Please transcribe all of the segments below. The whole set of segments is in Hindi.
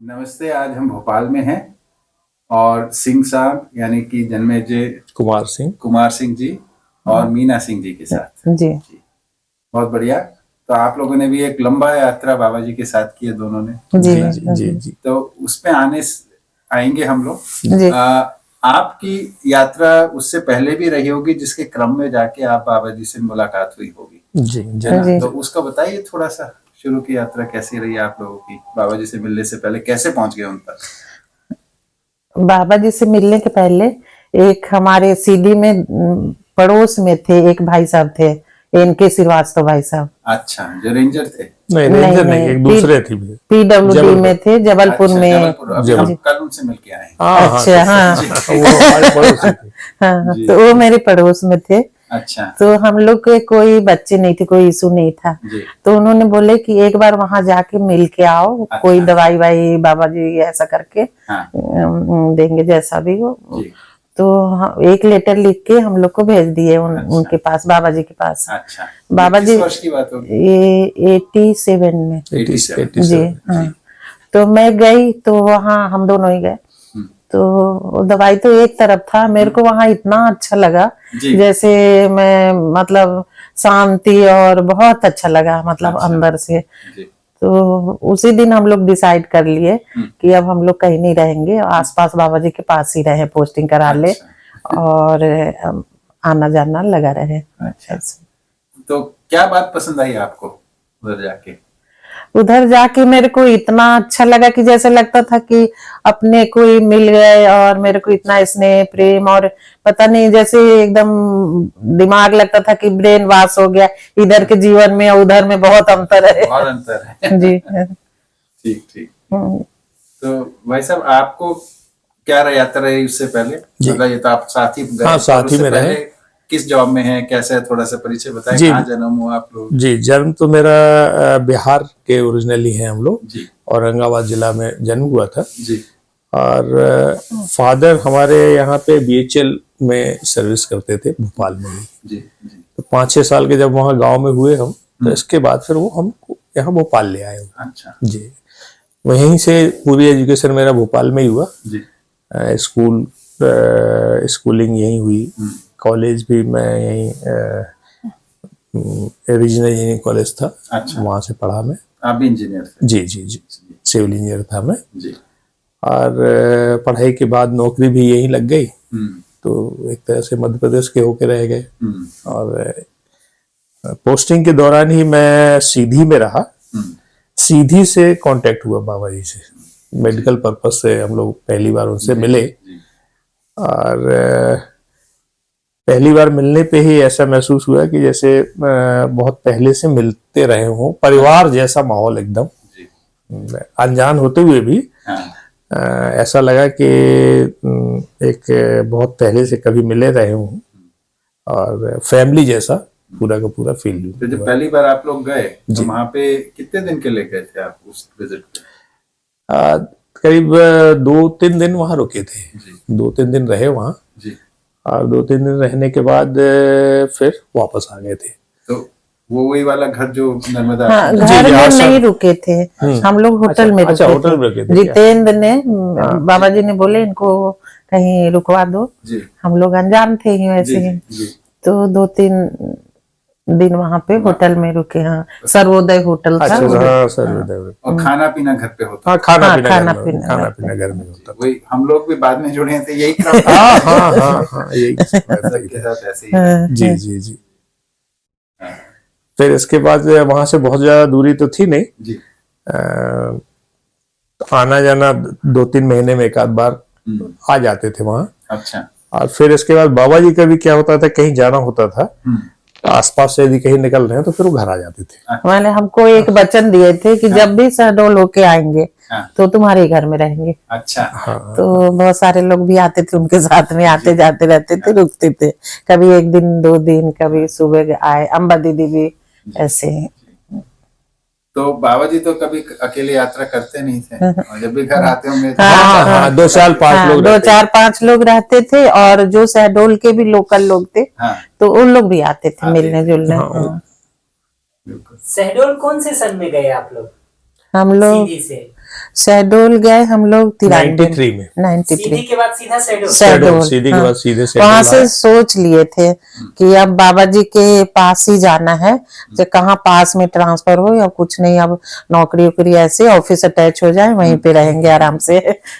नमस्ते। आज हम भोपाल में हैं और सिंह साहब यानी कि जन्मेजय कुमार सिंह जी और मीना सिंह जी के साथ जी। बहुत बढ़िया। तो आप लोगों ने भी एक लंबा यात्रा बाबा जी के साथ की है दोनों ने। जी जी जी, जी। तो उसमें आएंगे हम लोग। आपकी यात्रा उससे पहले भी रही होगी जिसके क्रम में जाके आप बाबा जी से मुलाकात हुई होगी। जी जी। तो उसका बताइए थोड़ा सा, शुरू की यात्रा कैसी रही आप लोगों की, बाबा जी से मिलने से पहले कैसे पहुंच गए उन तक? बाबा जी से मिलने के पहले एक हमारे सीधी में पड़ोस में थे, एक भाई साहब थे, इनके श्रीवास्तव भाई साहब। अच्छा, जो रेंजर थे? नहीं, रेंजर नहीं, एक दूसरे थे, PWD में थे, जबलपुर में। हम कल उनसे मिल के आए। अच्छा, हाँ। वो हमारे पड़ोस थे। हाँ, तो वो मेरे पड़ोस में थे। अच्छा। तो हम लोग के कोई बच्चे नहीं थे, कोई इशू नहीं था। तो उन्होंने बोले कि एक बार वहां जाके मिल के आओ। अच्छा। कोई दवाई वाई बाबा जी ऐसा करके देंगे जैसा भी हो। तो एक लेटर लिख के हम लोग को भेज दिए उनके पास, बाबा जी के पास। अच्छा। बाबा जी वर्ष की बात होगी? ये 87 में। 87 जी, हाँ। तो मैं गई तो वहाँ हम दोनों ही गए। तो दवाई तो एक तरफ था, मेरे को वहाँ इतना अच्छा लगा जैसे मैं मतलब शांति और बहुत अच्छा लगा मतलब अंदर से। तो उसी दिन हम लोग डिसाइड कर लिए कि अब हम लोग कहीं नहीं रहेंगे, आसपास बाबा जी के पास ही रहे, पोस्टिंग करा ले और आना जाना लगा रहे। अच्छा। तो क्या बात पसंद आई आपको उधर जाके? उधर जाके मेरे को इतना अच्छा लगा कि जैसे लगता था कि अपने कोई मिल गए और मेरे को इतना स्नेह प्रेम और पता नहीं, जैसे एकदम दिमाग लगता था कि ब्रेन वॉश हो गया। इधर के जीवन में और उधर में बहुत अंतर है। बहुत अंतर है। जी। ठीक ठीक। तो भाई साहब, आपको क्या यात्रा रही उससे पहले? मतलब ये तो आप साथ ही गए। हाँ, साथ ही में रहे। किस जॉब में है, कैसे है, थोड़ा सा परिचय बताएं। कहाँ जन्म हुआ आप लोग? जी, जन्म तो मेरा बिहार के ओरिजिनली हैं हम लोग, औरंगाबाद जिला में जन्म हुआ था जी। और फादर हमारे यहाँ पे BHL में सर्विस करते थे भोपाल में ही जी। तो 5-6 साल के जब वहाँ गांव में हुए हम, तो इसके बाद फिर वो हम यहाँ भोपाल ले आए। अच्छा जी, वहीं से पूरी एजुकेशन मेरा भोपाल में ही हुआ जी। स्कूलिंग यहीं हुई, कॉलेज भी मैं यहीं रीजनल इंजीनियरिंग कॉलेज था। अच्छा। वहाँ से पढ़ा मैं। आप भी इंजीनियर थे? जी जी जी, सिविल इंजीनियर था मैं जी। और पढ़ाई के बाद नौकरी भी यहीं लग गई। तो एक तरह से मध्य प्रदेश के होके रह गए। और पोस्टिंग के दौरान ही मैं सीधी में रहा। सीधी से कांटेक्ट हुआ बाबा जी से, मेडिकल पर्पज से हम लोग पहली बार उनसे मिले। और पहली बार मिलने पे ही ऐसा महसूस हुआ कि जैसे बहुत पहले से मिलते रहे हों, परिवार जैसा माहौल एकदम। अनजान होते हुए भी ऐसा लगा कि एक बहुत पहले से कभी मिले रहे हों और फैमिली जैसा पूरा का पूरा फील। तो जब पहली बार आप लोग गए तो वहां पे कितने दिन के लिए गए थे आप उस विजिट पे? करीब 2-3 दिन वहां रुके थे। 2-3 दिन रहे वहां और 2-3 दिन रहने के बाद फिर वापस आ गए थे। तो वो वही वाला घर जो नर्मदा? हाँ, घर में नहीं रुके थे हम लोग, होटल में रुके होटल में रुके थे। जितेंद्र ने, बाबा जी ने बोले इनको कहीं रुकवा दो। हम लोग अनजान थे ही वैसे ही। तो 2-3 दिन वहां पे होटल में रुके। हाँ, सर्वोदय होटल था। अच्छा हाँ सर। और खाना पीना घर पे होता हाँ खाना हाँ, पीना खाना घर में, पीना खाना घर पे। पीना घर में होता था। वही हम लोग भी बाद में जुड़े थे यही क्रम हाँ हाँ हाँ हाँ यही सबके साथ ऐसे ही रहा। हाँ, जी जी जी। हाँ, फिर इसके बाद वहां से बहुत ज्यादा दूरी तो थी नहीं, जी। तो आना जाना 2-3 महीने में एक आध बार आ जाते थे वहां। अच्छा। और फिर इसके बाद बाबा जी का भी क्या होता था, कहीं जाना होता था आसपास से, यदि कहीं निकल रहे हैं तो फिर वो घर आ जाते थे। मैंने हमको एक वचन दिए थे कि जब भी शहडोल होके आएंगे हाँ। तो तुम्हारे घर में रहेंगे। अच्छा। हाँ तो बहुत सारे लोग भी आते थे, उनके साथ में आते जाते रहते थे, रुकते थे। कभी 1 दिन 2 दिन, कभी सुबह आए, अम्बा दीदी भी ऐसे। तो बाबा जी तो कभी अकेले यात्रा करते नहीं थे, और जब भी घर आते होंगे तो हाँ हाँ 2-4-5 हाँ, लोग दो रहते चार पांच लोग रहते थे, और जो शहडोल के भी लोकल लोग थे हाँ, तो उन लोग भी आते थे आते मिलने थे। जुलने। हाँ, हाँ। बिल्कुल। शहडोल कौन से सन में गए आप लोग? हम लोग सीधी से शहडोल गए, हम लोग 93 में। 93 सीधी के बाद सीधा शहडोल। शहडोल, सीधी के हाँ। बाद सीधे वहां शहडोल से आए। सोच लिए थे कि अब बाबा जी के पास ही जाना है, जो कहाँ पास में ट्रांसफर हो या कुछ नहीं, अब नौकरी वोकरी ऐसे ऑफिस अटैच हो जाए, वहीं पे रहेंगे आराम से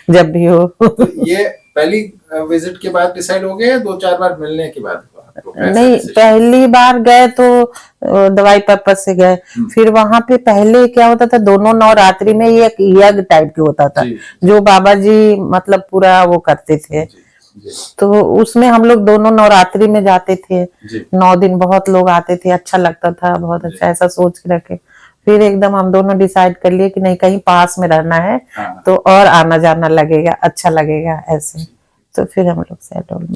जब भी हो। तो ये पहली विजिट के बाद डिसाइड हो गया या 2-4 बार मिलने के बाद हुआ आप लोग का ऐसा नहीं, decision? पहली बार गए तो दवाई पर्पज से गए। फिर वहां पे पहले क्या होता था, दोनों नवरात्रि में ये एक यज्ञ टाइप की होता था, जी, जो बाबा जी मतलब पूरा वो करते थे। जी, जी, तो उसमें हम लोग दोनों नवरात्रि में जाते थे। जी। 9 दिन बहुत लोग आते थे, अच्छा लगता था, बहुत अच्छा, ऐसा सोच के रखे। फिर एकदम हम दोनों डिसाइड कर लिए कि नहीं, कहीं पास में रहना है हाँ। तो और आना जाना लगेगा, अच्छा लगेगा ऐसे। तो फिर हम लोग शहडोल में।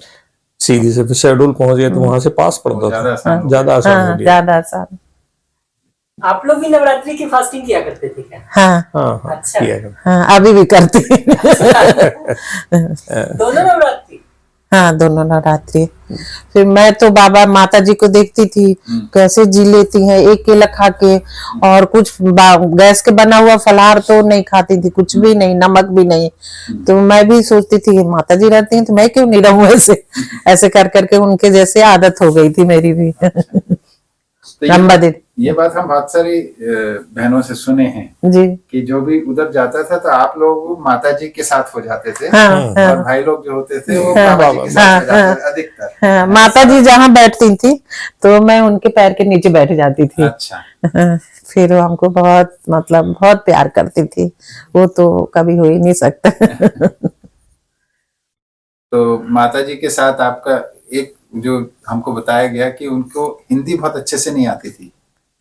सीधी से फिर शहडोल पहुंच गए तो वहां से पास पड़ता ज्यादा था, आसान हो ज्यादा आसान हो हाँ, गया। ज्यादा आसान। आप लोग भी नवरात्रि की फास्टिंग किया करते थे क्या? हाँ हाँ हाँ अच्छा। किया गया। हाँ, अभी भी करते हैं। दोनों नवरात्रि? हाँ, दोनों नवरात्रि। फिर मैं तो बाबा माता जी को देखती थी कैसे जी लेती हैं, एक केला खा के, और कुछ गैस के बना हुआ फलाहार तो नहीं खाती थी, कुछ भी नहीं, नमक भी नहीं। तो मैं भी सोचती थी माता जी रहती हैं तो मैं क्यों नहीं रहूं ऐसे। ऐसे कर करके उनके जैसे आदत हो गई थी मेरी भी। तो लंबा दिन। ये बात हम बहुत सारी बहनों से सुने हैं जी। कि जो भी उधर जाता था तो आप लोग माता जी के साथ हो जाते थे, हाँ, और हाँ, भाई लोग जो होते थे वो हाँ, बाबा जी के साथ हो हाँ, जाते थे अधिकतर। हाँ, माता जी जहाँ बैठती थी तो मैं उनके पैर के नीचे बैठ जाती थी। अच्छा। हाँ, फिर वो हमको बहुत मतलब बहुत प्यार करती थी, वो तो कभी हो ही नहीं सकता। तो माता जी के साथ आपका एक जो हमको बताया गया कि उनको हिंदी बहुत अच्छे से नहीं आती थी,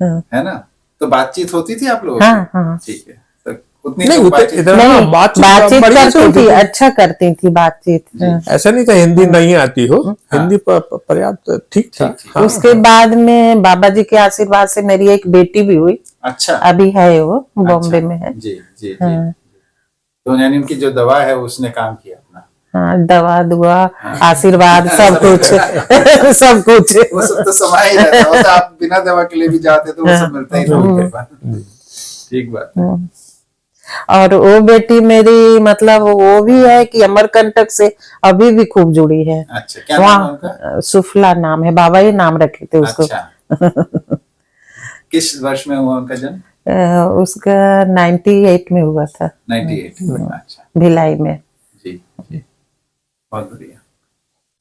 हाँ, है ना? तो बातचीत होती थी आप लोगों हाँ, से? हाँ। ठीक है। तो उतनी नहीं तो उतने बातचीत इधर नहीं, बातचीत बढ़िया से करती होती थी, थी। अच्छा करती थी बातचीत। हाँ। ऐसा नहीं था हिंदी नहीं आती हो, हिंदी पर्याप्त ठीक था। ठीक, ठीक। हाँ, उसके बाद में बाबा जी के आशीर्वाद से मेरी एक बेटी भी हुई, अच्छा। अभी है, वो बॉम्बे अच्छा। में है। जी जी जी। हाँ। तो यानी उनकी जो दवा है उसने काम किया अपना। हाँ, दवा दुआ आशीर्वाद सब कुछ। सब कुछ। वो सब तो समय ही रहता है, वो तो आप बिना दवा के लिए भी जाते तो वो सब मिलता ही था। ठीक बात है। और वो बेटी मेरी मतलब वो भी है कि अमरकंटक से अभी भी खूब जुड़ी है। अच्छा, क्या नाम है उनका? वहाँ सुफला नाम है, बाबा ही नाम रखे थे उसको। अच्छा। किस वर्ष में हुआ उनका जन्म? उसका 98 में हुआ था, 98 में। अच्छा। भिलाई में। जी जी, बहुत बढ़िया।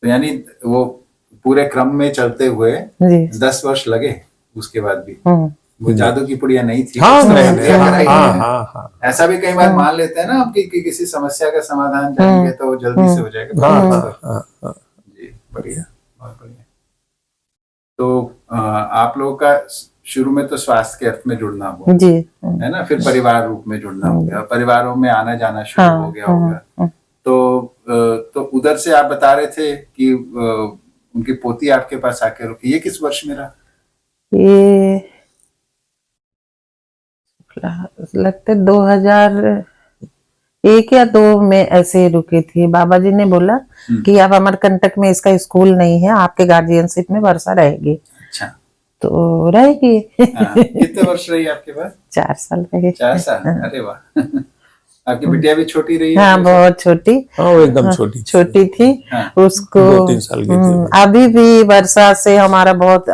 तो यानी वो पूरे क्रम में चलते हुए जी। 10 वर्ष लगे उसके बाद भी। हम्म। वो जादू की पुड़िया नहीं थी। हाँ उसने नहीं, क्रिया कराई हाँ है। हाँ हाँ ऐसा भी कई बार मान लेते हैं ना आप कि किसी समस्या का समाधान जाएंगे तो वो जल्दी से हो जाएगा। हाँ हाँ हाँ। जी, बढ़िया, बहुत बढ़िया। तो आप लोगों का शुरू में तो स्वास्थ्य के अर्थ में जुड़ना हुआ, जी। है ना? फिर परिवार रूप में जुड़ना हो गया, परिवारों में आना जाना शुरू हो गया होगा। तो उधर से आप बता रहे थे कि उनकी पोती आपके पास आके रुकी, ये किस वर्ष में रहा? ये लगते 2001 या 2 में ऐसे रुकी थी। बाबा जी ने बोला कि अब अमरकंटक में इसका स्कूल नहीं है, आपके गार्जियनशिप में वर्षा रहेगी। अच्छा। तो रहेगी। कितने वर्ष रही आपके पास? 4 साल रहे। 4 साल, अरे वाह। आपकी बिटिया भी छोटी रही हाँ है? बहुत छोटी, हाँ वो एकदम छोटी थी। छोटी थी। हाँ। उसको 2-3 साल की थी वो। अभी भी वर्षा से हमारा बहुत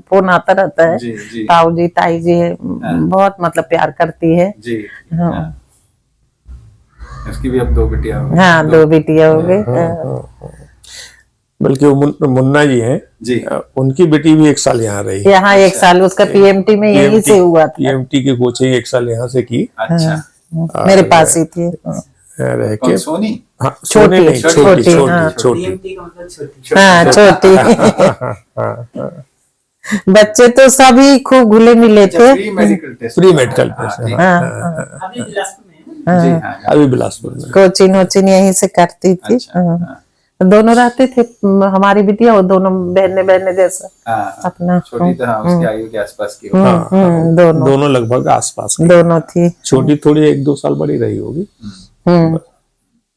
फोन आता रहता है। जी जी ताऊ जी ताई जी बहुत मतलब प्यार करती है। जी। हाँ। हाँ। उसकी भी अब 2 बिटिया हो गई। हाँ 2 बिटिया हो गई। बल्कि वो मुन्ना जी हैं जी। उनकी बेटी भी 1 साल यहाँ रही। यहाँ 1 साल उसका पीएमटी में यहीं से हुआ था। पीएमटी की कोचिंग 1 साल यहाँ से की। अच्छा। मेरे पास ही थी। रह कौन के सोनी? हाँ सोने नहीं छोटी, छोटी हाँ। छोटी। DMT का मतलब छोटी। हाँ छोटी। बच्चे तो सभी खूब घुले मिले थे। Free medical test. Free medical हाँ, टेस्ट। ठीक। अभी बिलासपुर में है। जी हाँ। अभी बिलासपुर में। कोचिंग वोचिंग यहीं से करती थी। अच्छा। हाँ। दोनों रहते थे हमारी बिटिया और दोनों बहने जैसा हाँ, अपना। छोटी तो हाँ उसकी आयु के आसपास की होगी। हाँ दोनों दोनों लगभग आसपास की। दोनों थी। छोटी थोड़ी 1-2 साल बड़ी रही होगी।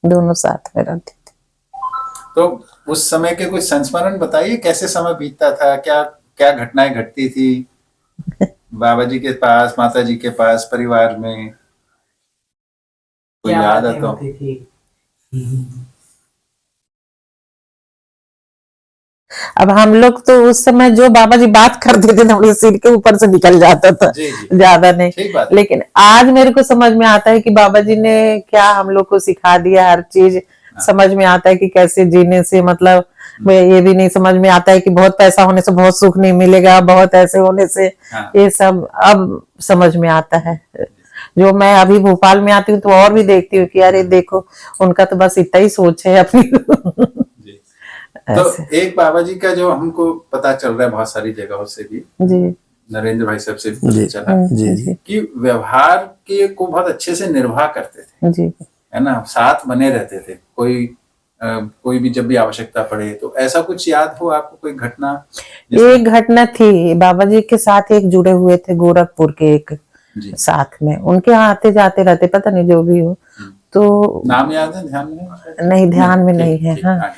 दोनों साथ में रहती थी। तो उस समय के कुछ संस्मरण बताइए, कैसे समय बीतता था, क्या क्या घटनाएं घटती थी बाबा जी के पास, माता जी के पास, परिवार में, कोई क्या याद बातें है तो? होती थी। अब हम लोग तो उस समय जो बाबा जी बात करते थे हमारे सिर के ऊपर से निकल जाता था। जी जी। ज्यादा नहीं। ठीक बात है। लेकिन आज मेरे को समझ में आता है कि बाबा जी ने क्या हम लोग को सिखा दिया। हर चीज समझ में आता है कि कैसे जीने से मतलब ये भी नहीं समझ में आता है कि बहुत पैसा होने से बहुत सुख नहीं मिलेगा, बहुत ऐसे होने से। हाँ। ये सब अब समझ में आता है। जो मैं अभी भोपाल में आती हूँ तो और भी देखती हूँ कि अरे देखो उनका तो बस इतना ही सोच है अपनी। जी। तो एक बाबा जी का जो हमको पता चल रहा है बहुत सारी जगहों से भी, जी नरेंद्र भाई साहब से भी जी पता चला जी कि व्यवहार के को बहुत अच्छे से निर्वाह करते थे, जी है ना, साथ बने रहते थे। कोई भी जब भी आवश्यकता पड़े तो ऐसा कुछ याद हो आपको, कोई घटना? एक घटना थी बाबा जी के साथ एक जुड़े हुए थे गोरखपुर के एक जी। साथ में, उनके यहाँ आते जाते रहते, पता नहीं जो भी हो। तो नाम याद है, ध्यान में? नहीं ध्यान में नहीं है। हाँ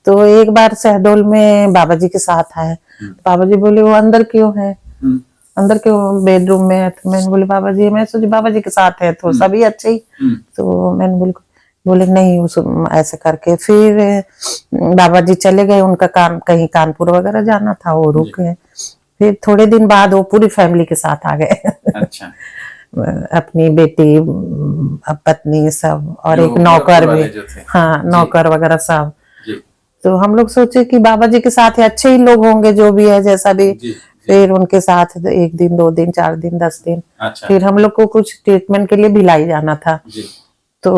तो एक बार शहडोल में बाबा जी के साथ आए। बाबा जी बोले वो अंदर क्यों है, अंदर क्यों बेडरूम में है? तो मैंने बोले बाबा जी, मैं सोची बाबा जी के साथ है तो सभी अच्छे ही। तो मैंने बोले नहीं उस ऐसे करके फिर बाबा जी चले गए। उनका काम कहीं कानपुर वगैरह जाना था, वो रुक गए। फिर थोड़े दिन बाद वो पूरी फैमिली के साथ आ गए। अच्छा। अपनी बेटी, पत्नी सब, और एक नौकर भी। हाँ नौकर वगैरह सब। तो हम लोग सोचे कि बाबा जी के साथ है, अच्छे ही लोग होंगे जो भी है जैसा भी। फिर उनके साथ 1 दिन 2 दिन 4 दिन 10 दिन। अच्छा। फिर हम लोग को कुछ ट्रीटमेंट के लिए भिलाई जाना था। तो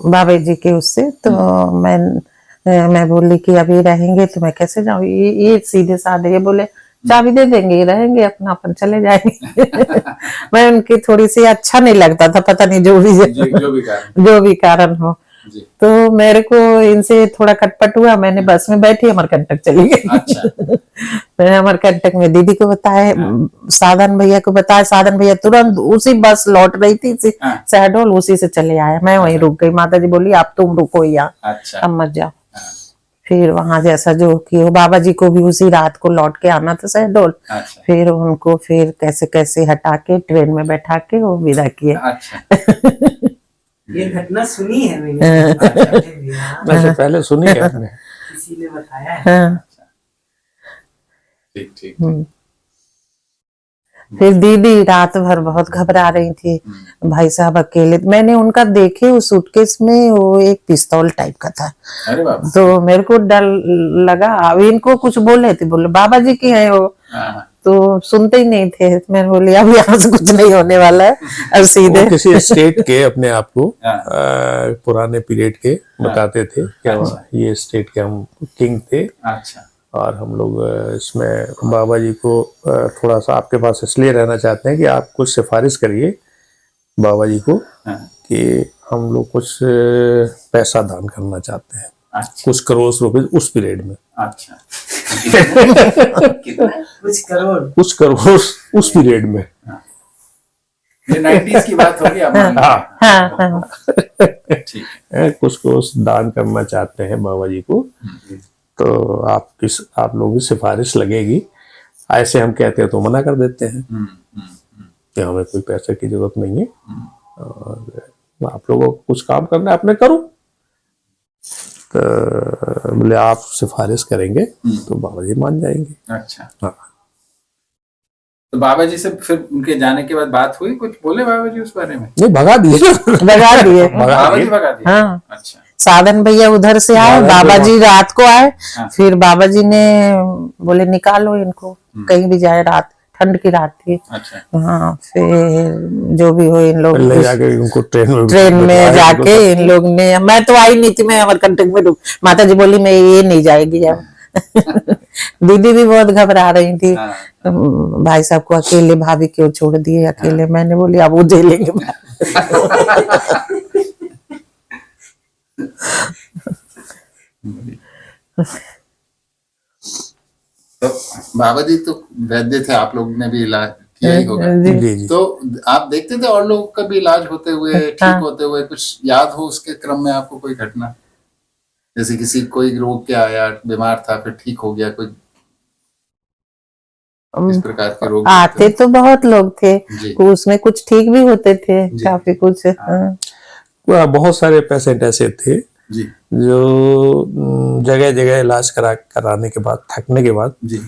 बाबा जी के उससे तो मैं बोली कि अभी रहेंगे तो मैं कैसे जाऊँ, ये सीधे साधे ये बोले चाबी दे देंगे, रहेंगे अपना अपन चले जाएंगे। मैं उनकी थोड़ी सी अच्छा नहीं लगता था, पता नहीं जो भी कारण हो। तो मेरे को इनसे थोड़ा खटपट हुआ, मैंने बस में बैठी अमरकंटक चली गई। अच्छा। मैंने अमरकंटक में दीदी को बताया, साधन भैया को बताया, साधन भैया तुरंत उसी बस लौट रही थी शहडोल, उसी से चले आया। मैं वहीं रुक गई। माता जी बोली आप तुम रुको यहाँ, अब मत जाओ। फिर वहां जैसा जो कि बाबा जी को भी उसी रात को लौट के आना था शहडोल। फिर उनको फिर कैसे कैसे हटा के ट्रेन में बैठा के वो विदा किए। ये घटना सुनी है मैंने। अच्छा पहले सुनी है आपने? किसी ने बताया है। ठीक। फिर दीदी रात भर बहुत घबरा रही थी, भाई साहब अकेले। मैंने उनका देखे उस सूटकेस में वो एक पिस्तौल टाइप का था। अरे बाबा। तो मेरे को डर लगा। अब इनको कुछ बोले थे, बोले बाबा जी की है वो। तो सुनते ही नहीं थे। मैं बोली अब यहाँ से कुछ नहीं होने वाला है, अब सीधे किसी स्टेट के अपने आप को पुराने पीरियड के बताते थे क्या ये स्टेट के हम किंग थे। अच्छा। और हम लोग इसमें बाबा जी को थोड़ा सा आपके पास इसलिए रहना चाहते हैं कि आप कुछ सिफारिश करिए बाबा जी को कि हम लोग कुछ पैसा दान करना चाहते हैं। अच्छा। कुछ करोड़ रुपए उस पीरियड में। अच्छा। कुछ करोड़ उस पीरियड में। ये 90s की बात होगी। ठीक है। कुछ दान करना चाहते हैं बाबा जी को, तो आप लोगों की सिफारिश लगेगी। ऐसे हम कहते हैं तो मना कर देते हैं कि हमें कोई पैसे की जरूरत नहीं है। और आप लोगों को कुछ काम करना है, आपने करो। तो बोले आप सिफारिश करेंगे तो बाबा जी मान जाएंगे। अच्छा। हाँ। तो बाबा जी से फिर उनके जाने के बाद बात हुई, कुछ बोले बाबा जी उस बारे में? नहीं, भगा दिए। भगा दिए। बाबा जी भगा दिए? हाँ। अच्छा। साधन भैया उधर से आए, बाबा जी रात को आए। हाँ। फिर बाबा जी ने बोले निकालो इनको, कहीं भी जाए, रात ठंड की रात थी। अच्छा। हाँ, फिर जो भी हो इन लोग ले जाके उनको ट्रेन में बैठाया जाके उनको। इन लोग ने, मैं तो आई नहीं थी, मैं अमरकंटक में रुक, माता जी बोली मैं ये नहीं जाएगी अब। दीदी भी बहुत घबरा रही थी। हाँ। भाई साहब को अकेले, भाभी क्यों छोड़ दिए अकेले? मैंने बोली अब वो झेलेंगे। तो बाबा जी तो वैद्य थे, आप लोग ने भी इलाज किया ही होगा। जी जी। तो आप देखते थे और लोगों का भी इलाज होते हुए, ठीक होते हुए? कुछ याद हो उसके क्रम में आपको कोई घटना, जैसे किसी कोई रोग के आया, बीमार था, फिर ठीक हो गया, कोई इस प्रकार के रोग आते तो बहुत लोग थे, जी। उसमें कुछ ठीक भी होते थे, जी। काफी कुछ। बहुत सारे पेशेंट ऐसे थे जी। जो जगह जगह इलाज कराने के बाद, थकने के बाद जी।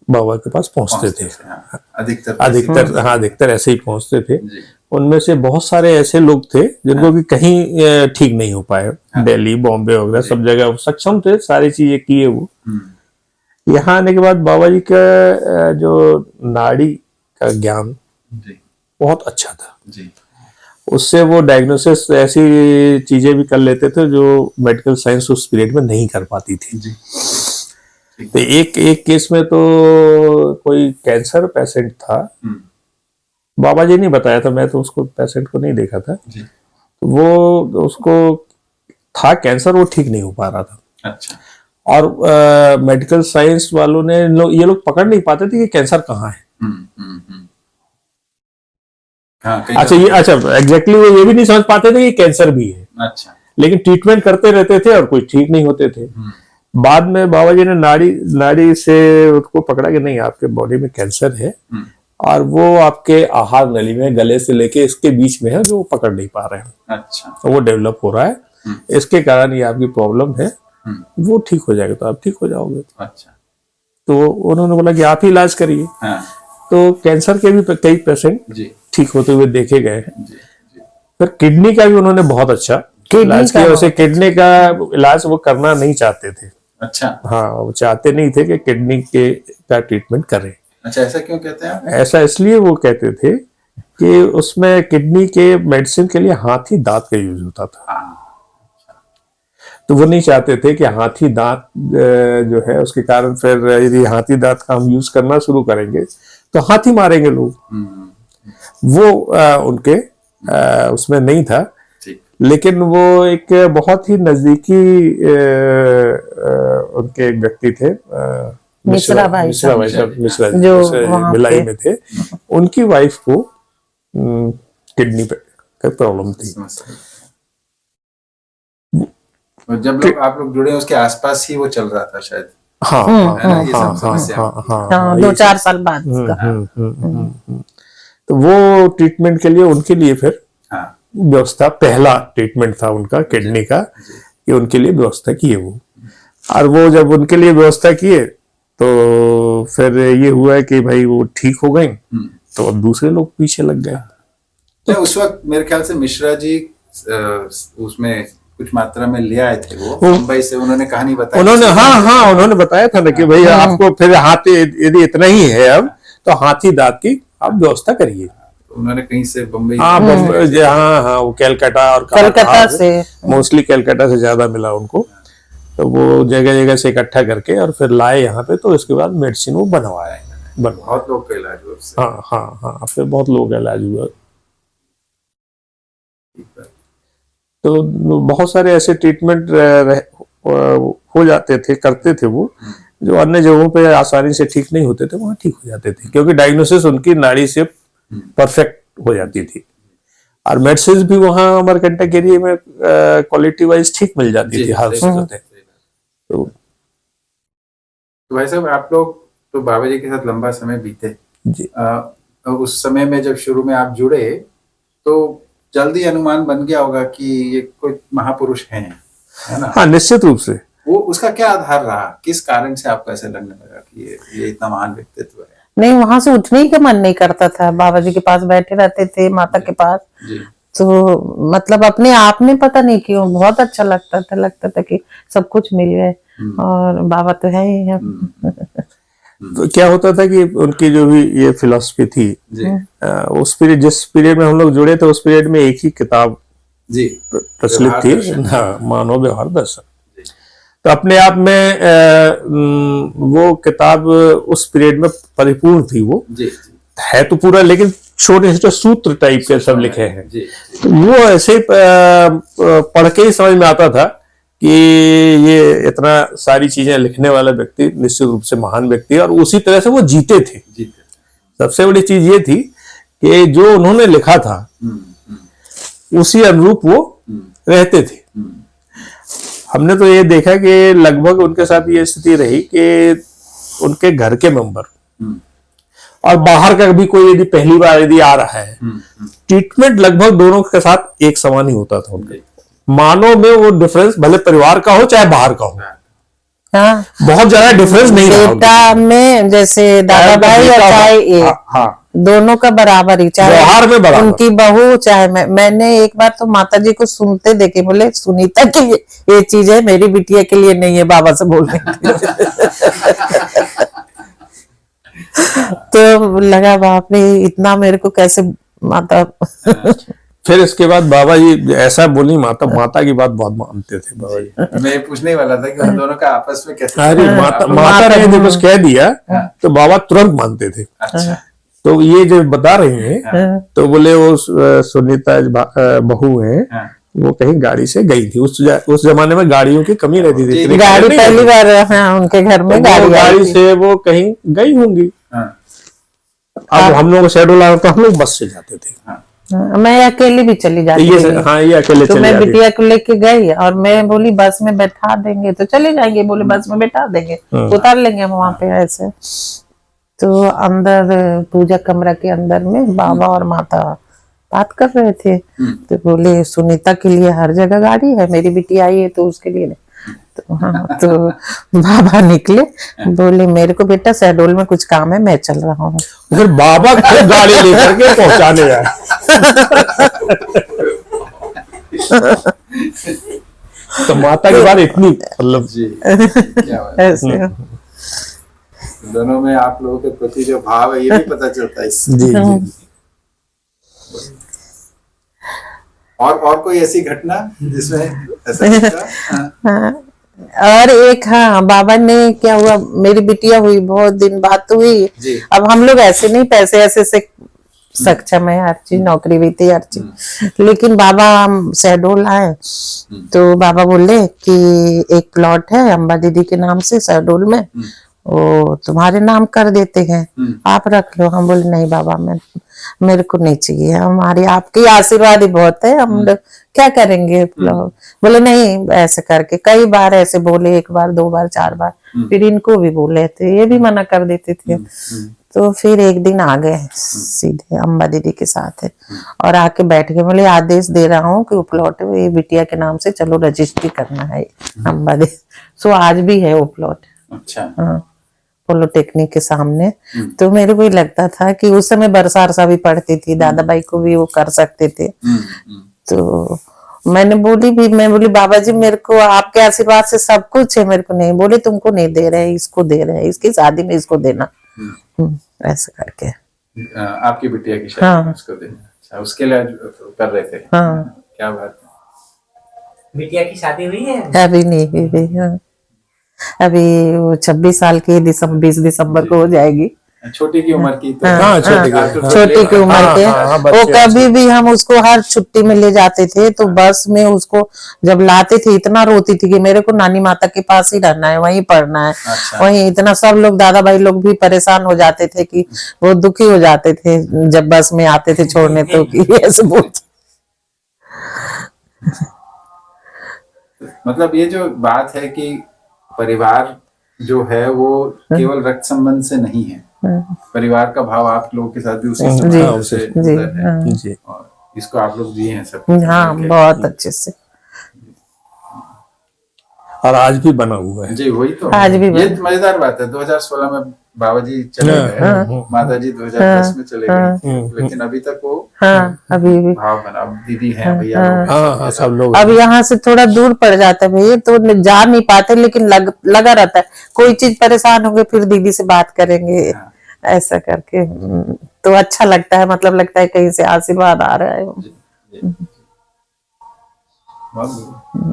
बाबा के पास पहुंचते थे। हाँ। अधिकतर हाँ, अधिकतर ऐसे ही पहुंचते थे। जी। उनमें से बहुत सारे ऐसे लोग थे जिनको कि कहीं ठीक नहीं हो पाए। दिल्ली, बॉम्बे वगैरह सब जगह सक्षम थे, सारी चीजें किए वो। यहाँ आने के बाद बाबा जी का जो नाड़ी का ज्ञान जी। बहुत अच्छा था। जी। उससे वो डायग्नोसिस ऐसी चीजें भी कर लेते थे जो मेडिकल साइंस उस पीरियड में नहीं कर पाती थी। जी। तो एक केस में तो कोई कैंसर पेशेंट था, बाबा जी नहीं बताया था, मैं तो उसको पेशेंट को नहीं देखा था। जी। तो वो उसको था कैंसर, वो ठीक नहीं हो पा रहा था। अच्छा। और मेडिकल साइंस वालों ने ये लोग पकड़ नहीं पाते थे कि कैंसर कहाँ है। हाँ, अच्छा एग्जैक्टली वो ये भी नहीं समझ पाते थे कि कैंसर भी है। अच्छा। लेकिन ट्रीटमेंट करते रहते थे और कोई ठीक नहीं होते थे। बाद में बाबा जी ने नाड़ी से उसको पकड़ा कि नहीं, आपके बॉडी में कैंसर है और वो आपके आहार नली में, गले से लेके इसके बीच में है, जो पकड़ नहीं पा रहे हैं। अच्छा। तो वो डेवलप हो रहा है, इसके कारण ये आपकी प्रॉब्लम है। वो ठीक हो जाएगा तो आप ठीक हो जाओगे। अच्छा। तो उन्होंने बोला कि आप ही इलाज करिए। हाँ। तो कैंसर के भी कई पेशेंट ठीक होते हुए देखे गए हैं। फिर किडनी का भी उन्होंने बहुत अच्छा इलाज किया। वैसे किडनी का इलाज वो करना नहीं चाहते थे। अच्छा। हाँ, वो चाहते नहीं थे कि किडनी का ट्रीटमेंट करें। अच्छा, ऐसा क्यों कहते हैं आप? ऐसा इसलिए वो कहते थे कि उसमें किडनी के मेडिसिन के लिए हाथी दांत का यूज होता था। तो वो नहीं चाहते थे कि हाथी दांत जो है उसके कारण फिर यदि हाथी दांत का हम यूज करना शुरू करेंगे तो हाथी मारेंगे लोग। वो उनके उसमें नहीं था। लेकिन वो एक बहुत ही नजदीकी उनके एक व्यक्ति थे, मिश्रा भाई साहब जो भिलाई में थे। उनकी वाइफ को किडनी पे प्रॉब्लम थी। और जब आप लोग जुड़े उसके आसपास ही वो चल रहा था शायद। हाँ, 2-4 साल बाद। तो वो ट्रीटमेंट के लिए उनके लिए फिर व्यवस्था, पहला ट्रीटमेंट था उनका किडनी का, कि उनके लिए व्यवस्था किए वो। और वो जब उनके लिए व्यवस्था किए तो फिर ये हुआ कि भाई वो ठीक हो गए, तो अब दूसरे लोग पीछे लग गए। तो उस वक्त मेरे ख्याल से मिश्रा जी उसमें कुछ मात्रा में ले आए थे, वो मुंबई से, उन्होंने कहानी बताई। उन्होंने बताया था ना कि भाई आपको फिर हाथी यदि इतना ही है अब तो हाथी दांत की आप व्यवस्था करिए। उन्होंने कहीं से बम्बई, हाँ, वो कलकत्ता और कलकत्ता से, मोस्टली कलकत्ता से ज्यादा मिला उनको। तो वो जगह जगह से इकट्ठा करके और फिर लाए यहाँ पे। तो इसके बाद मेडिसिन वो बनवाया। बहुत लोग का इलाज हुआ उससे। हाँ, फिर बहुत लोगों का इलाज हुआ। तो बहुत सारे ऐसे ट्रीटमेंट हो जाते थे, करते थे वो, जो अन्य जगहों पे आसानी से ठीक नहीं होते थे, वहां ठीक हो जाते थे, क्योंकि डायग्नोसिस उनकी नाड़ी से परफेक्ट हो जाती थी। और मेडिसिन भी वहां अमरकंटक एरिया में क्वालिटी वाइज ठीक मिल जाती थी हर सूरत। तो भाई साहब, आप लोग तो बाबा जी के साथ लंबा समय बीते जी। उस समय में जब शुरू में आप जुड़े तो जल्दी अनुमान बन गया होगा कि ये कोई महापुरुष हैं, है ना? हाँ, निश्चित रूप से। वो उसका क्या आधार रहा, किस कारण से आपको ऐसे लगने लगा कि ये इतना महान व्यक्तित्व है? नहीं, वहां से उठने ही का मन नहीं करता था। बाबा जी के पास बैठे रहते थे, माता के पास। जी। तो मतलब अपने आप में पता नहीं क्यों बहुत अच्छा लगता था कि सब कुछ मिल गए और बाबा तो है ही है। तो क्या होता था कि उनकी जो भी ये फिलॉसफी थी, उस पीरियड, जिस पीरियड में हम लोग जुड़े थे, उस पीरियड में एक ही किताब जी प्रचलित थी, हाँ, मानव व्यवहार दर्शन। तो अपने आप में वो किताब उस पीरियड में परिपूर्ण थी। वो जी है तो पूरा, लेकिन छोटे छोटे सूत्र टाइप के सब लिखे हैं। जी। तो वो ऐसे पढ़ के ही समझ में आता था कि ये इतना सारी चीजें लिखने वाला व्यक्ति निश्चित रूप से महान व्यक्ति है, और उसी तरह से वो जीते थे। सबसे बड़ी चीज ये थी कि जो उन्होंने लिखा था उसी अनुरूप वो रहते थे। हमने तो ये देखा कि लगभग उनके साथ ये स्थिति रही कि उनके घर के मेंबर और बाहर का भी कोई यदि पहली बार यदि आ रहा है, ट्रीटमेंट लगभग दोनों के साथ एक समान ही होता था उनके। मानव में वो डिफरेंस भले परिवार का हो चाहे बाहर का हो, हाँ, बहुत ज्यादा डिफरेंस नहीं रहा। बेटा में जैसे दादा भाई और चाहे ये, हाँ, दोनों का बराबर ही, चाहे व्यवहार में बराबर। उनकी बहू चाहे मैंने एक बार तो माता जी को सुनते देखे, बोले सुनीता के लिए ये चीज है, मेरी बिटिया के लिए नहीं है, बाबा से बोल रहे तो लगा बाप रे, इतना मेरे को कैसे माता फिर इसके बाद बाबा जी ऐसा बोली, माता की बात बहुत मानते थे बाबा जी। मैं पूछने वाला था कि उन दोनों का आपस में कैसे? अरे माता ने जब कुछ कह दिया तो बाबा तुरंत मानते थे। अच्छा। तो ये जो बता रही हैं, तो बोले वो सुनीता बहू है, वो कहीं गाड़ी से गई थी। उस जमाने में गाड़ियों की कमी रहती थी, गाड़ी पहली बार उनके घर में गाड़ी से वो कहीं गई होंगी। अब हम लोग शेड्यूल आया तो हम लोग बस से जाते थे। मैं अकेली भी चली जाती थी। हाँ, ये अकेले तो चले मैं जाती। बिटिया को लेके गई और मैं बोली बस में बैठा देंगे तो चले जाएंगे, बोले बस में बैठा देंगे, उतार लेंगे हम वहां पे ऐसे। तो अंदर पूजा कमरा के अंदर में बाबा और माता बात कर रहे थे। तो बोले सुनीता के लिए हर जगह गाड़ी है, मेरी बिटिया आई है तो उसके लिए नहीं। तो हाँ, तो बाबा निकले, बोले मेरे को बेटा शहडोल में कुछ काम है, मैं चल रहा हूँ। फिर बाबा खुद गाड़ी लेकर के पहुंचाने आए। तो माता की बात इतनी, मतलब जी, क्या बात है। ऐसे दोनों में आप लोगों के प्रति जो भाव है ये भी पता चलता है इससे। जी जी। और कोई ऐसी घटना जिसमें ऐसा दिखता? हाँ, और एक हाँ, बाबा ने क्या हुआ, मेरी बिटिया हुई, बहुत दिन बात हुई। अब हम लोग ऐसे नहीं, पैसे ऐसे से सक्षम है, हर चीज, नौकरी भी थी, हर चीज। लेकिन बाबा हम शहडोल आए तो बाबा बोले कि एक प्लॉट है अम्बा दीदी के नाम से शहडोल में, वो तुम्हारे नाम कर देते हैं, आप रख लो। हम बोले नहीं बाबा, मेरे को नहीं चाहिए, हमारी आपकी आशीर्वाद ही बहुत है, हम क्या करेंगे। बोले नहीं, ऐसे करके कई बार ऐसे बोले, एक बार, दो बार, चार बार, फिर इनको भी बोले थे, ये भी मना कर देते थे। तो फिर एक दिन आ गए सीधे अम्बा दीदी के साथ है, और आके बैठ के बोले आदेश दे रहा हूँ कि वो प्लॉट है, ये बिटिया के नाम से, चलो रजिस्ट्री करना है अम्बा दीदी। सो आज भी है वो प्लॉट। अच्छा। हाँ, पॉलिटेक्निक के सामने। तो मेरे को लगता था कि उस समय बरसा भी पड़ती थी, दादा भाई को भी वो कर सकते थे। तो मैं बोली बाबा जी मेरे को आपके आशीर्वाद से सब कुछ है, मेरे को नहीं। बोले तुमको नहीं दे रहे, इसको दे रहे हैं, इसकी शादी में इसको देना। ऐसे करके आपकी बिटिया की शादी में इसको देना। अच्छा, उसके लिए कर रहे थे। हाँ, क्या बात है। बिटिया की शादी हुई है? अभी नहीं हुई। हाँ, अभी वो 26 साल की 20 दिसंबर को हो जाएगी। छोटी की उम्र की तो। हाँ, छोटी की उम्र के। वो कभी भी हम उसको हर छुट्टी में ले जाते थे, तो बस में उसको जब लाते थे इतना रोती थी कि मेरे को नानी माता के पास ही रहना है, वहीं पढ़ना है। अच्छा। वहीं इतना, सब लोग दादा भाई लोग भी परेशान हो जाते थे कि वो दुखी हो जाते थे जब बस में आते थे छोड़ने, तो कि ऐसे बोलते। मतलब ये जो बात है कि परिवार जो है वो केवल रक्त संबंध से नहीं है, परिवार का भाव आप लोगों के साथ भी उसी संबंध से है। और इसको आप लोग दिए हैं सब। हाँ बहुत अच्छे से। और आज भी बना हुआ है। जी वही तो, आज भी ये तो मजेदार बात है। 2016 में बाबा जी चले गए, माता जी 2010 में चले गए, लेकिन अभी तक वो हाँ अभी भी भाव बना। अब दीदी हैं, भैया लोग हैं, हाँ सब लोग। अब यहाँ से थोड़ा दूर पड़ जाता है भैया, तो जा नहीं पाते, लेकिन लगा रहता है कोई चीज परेशान होंगे फिर दीदी से बात करेंगे, ऐसा करके तो अच्छा लगता है, मतलब लगता है कहीं से आशीर्वाद आ रहा है। बहुत बढ़िया।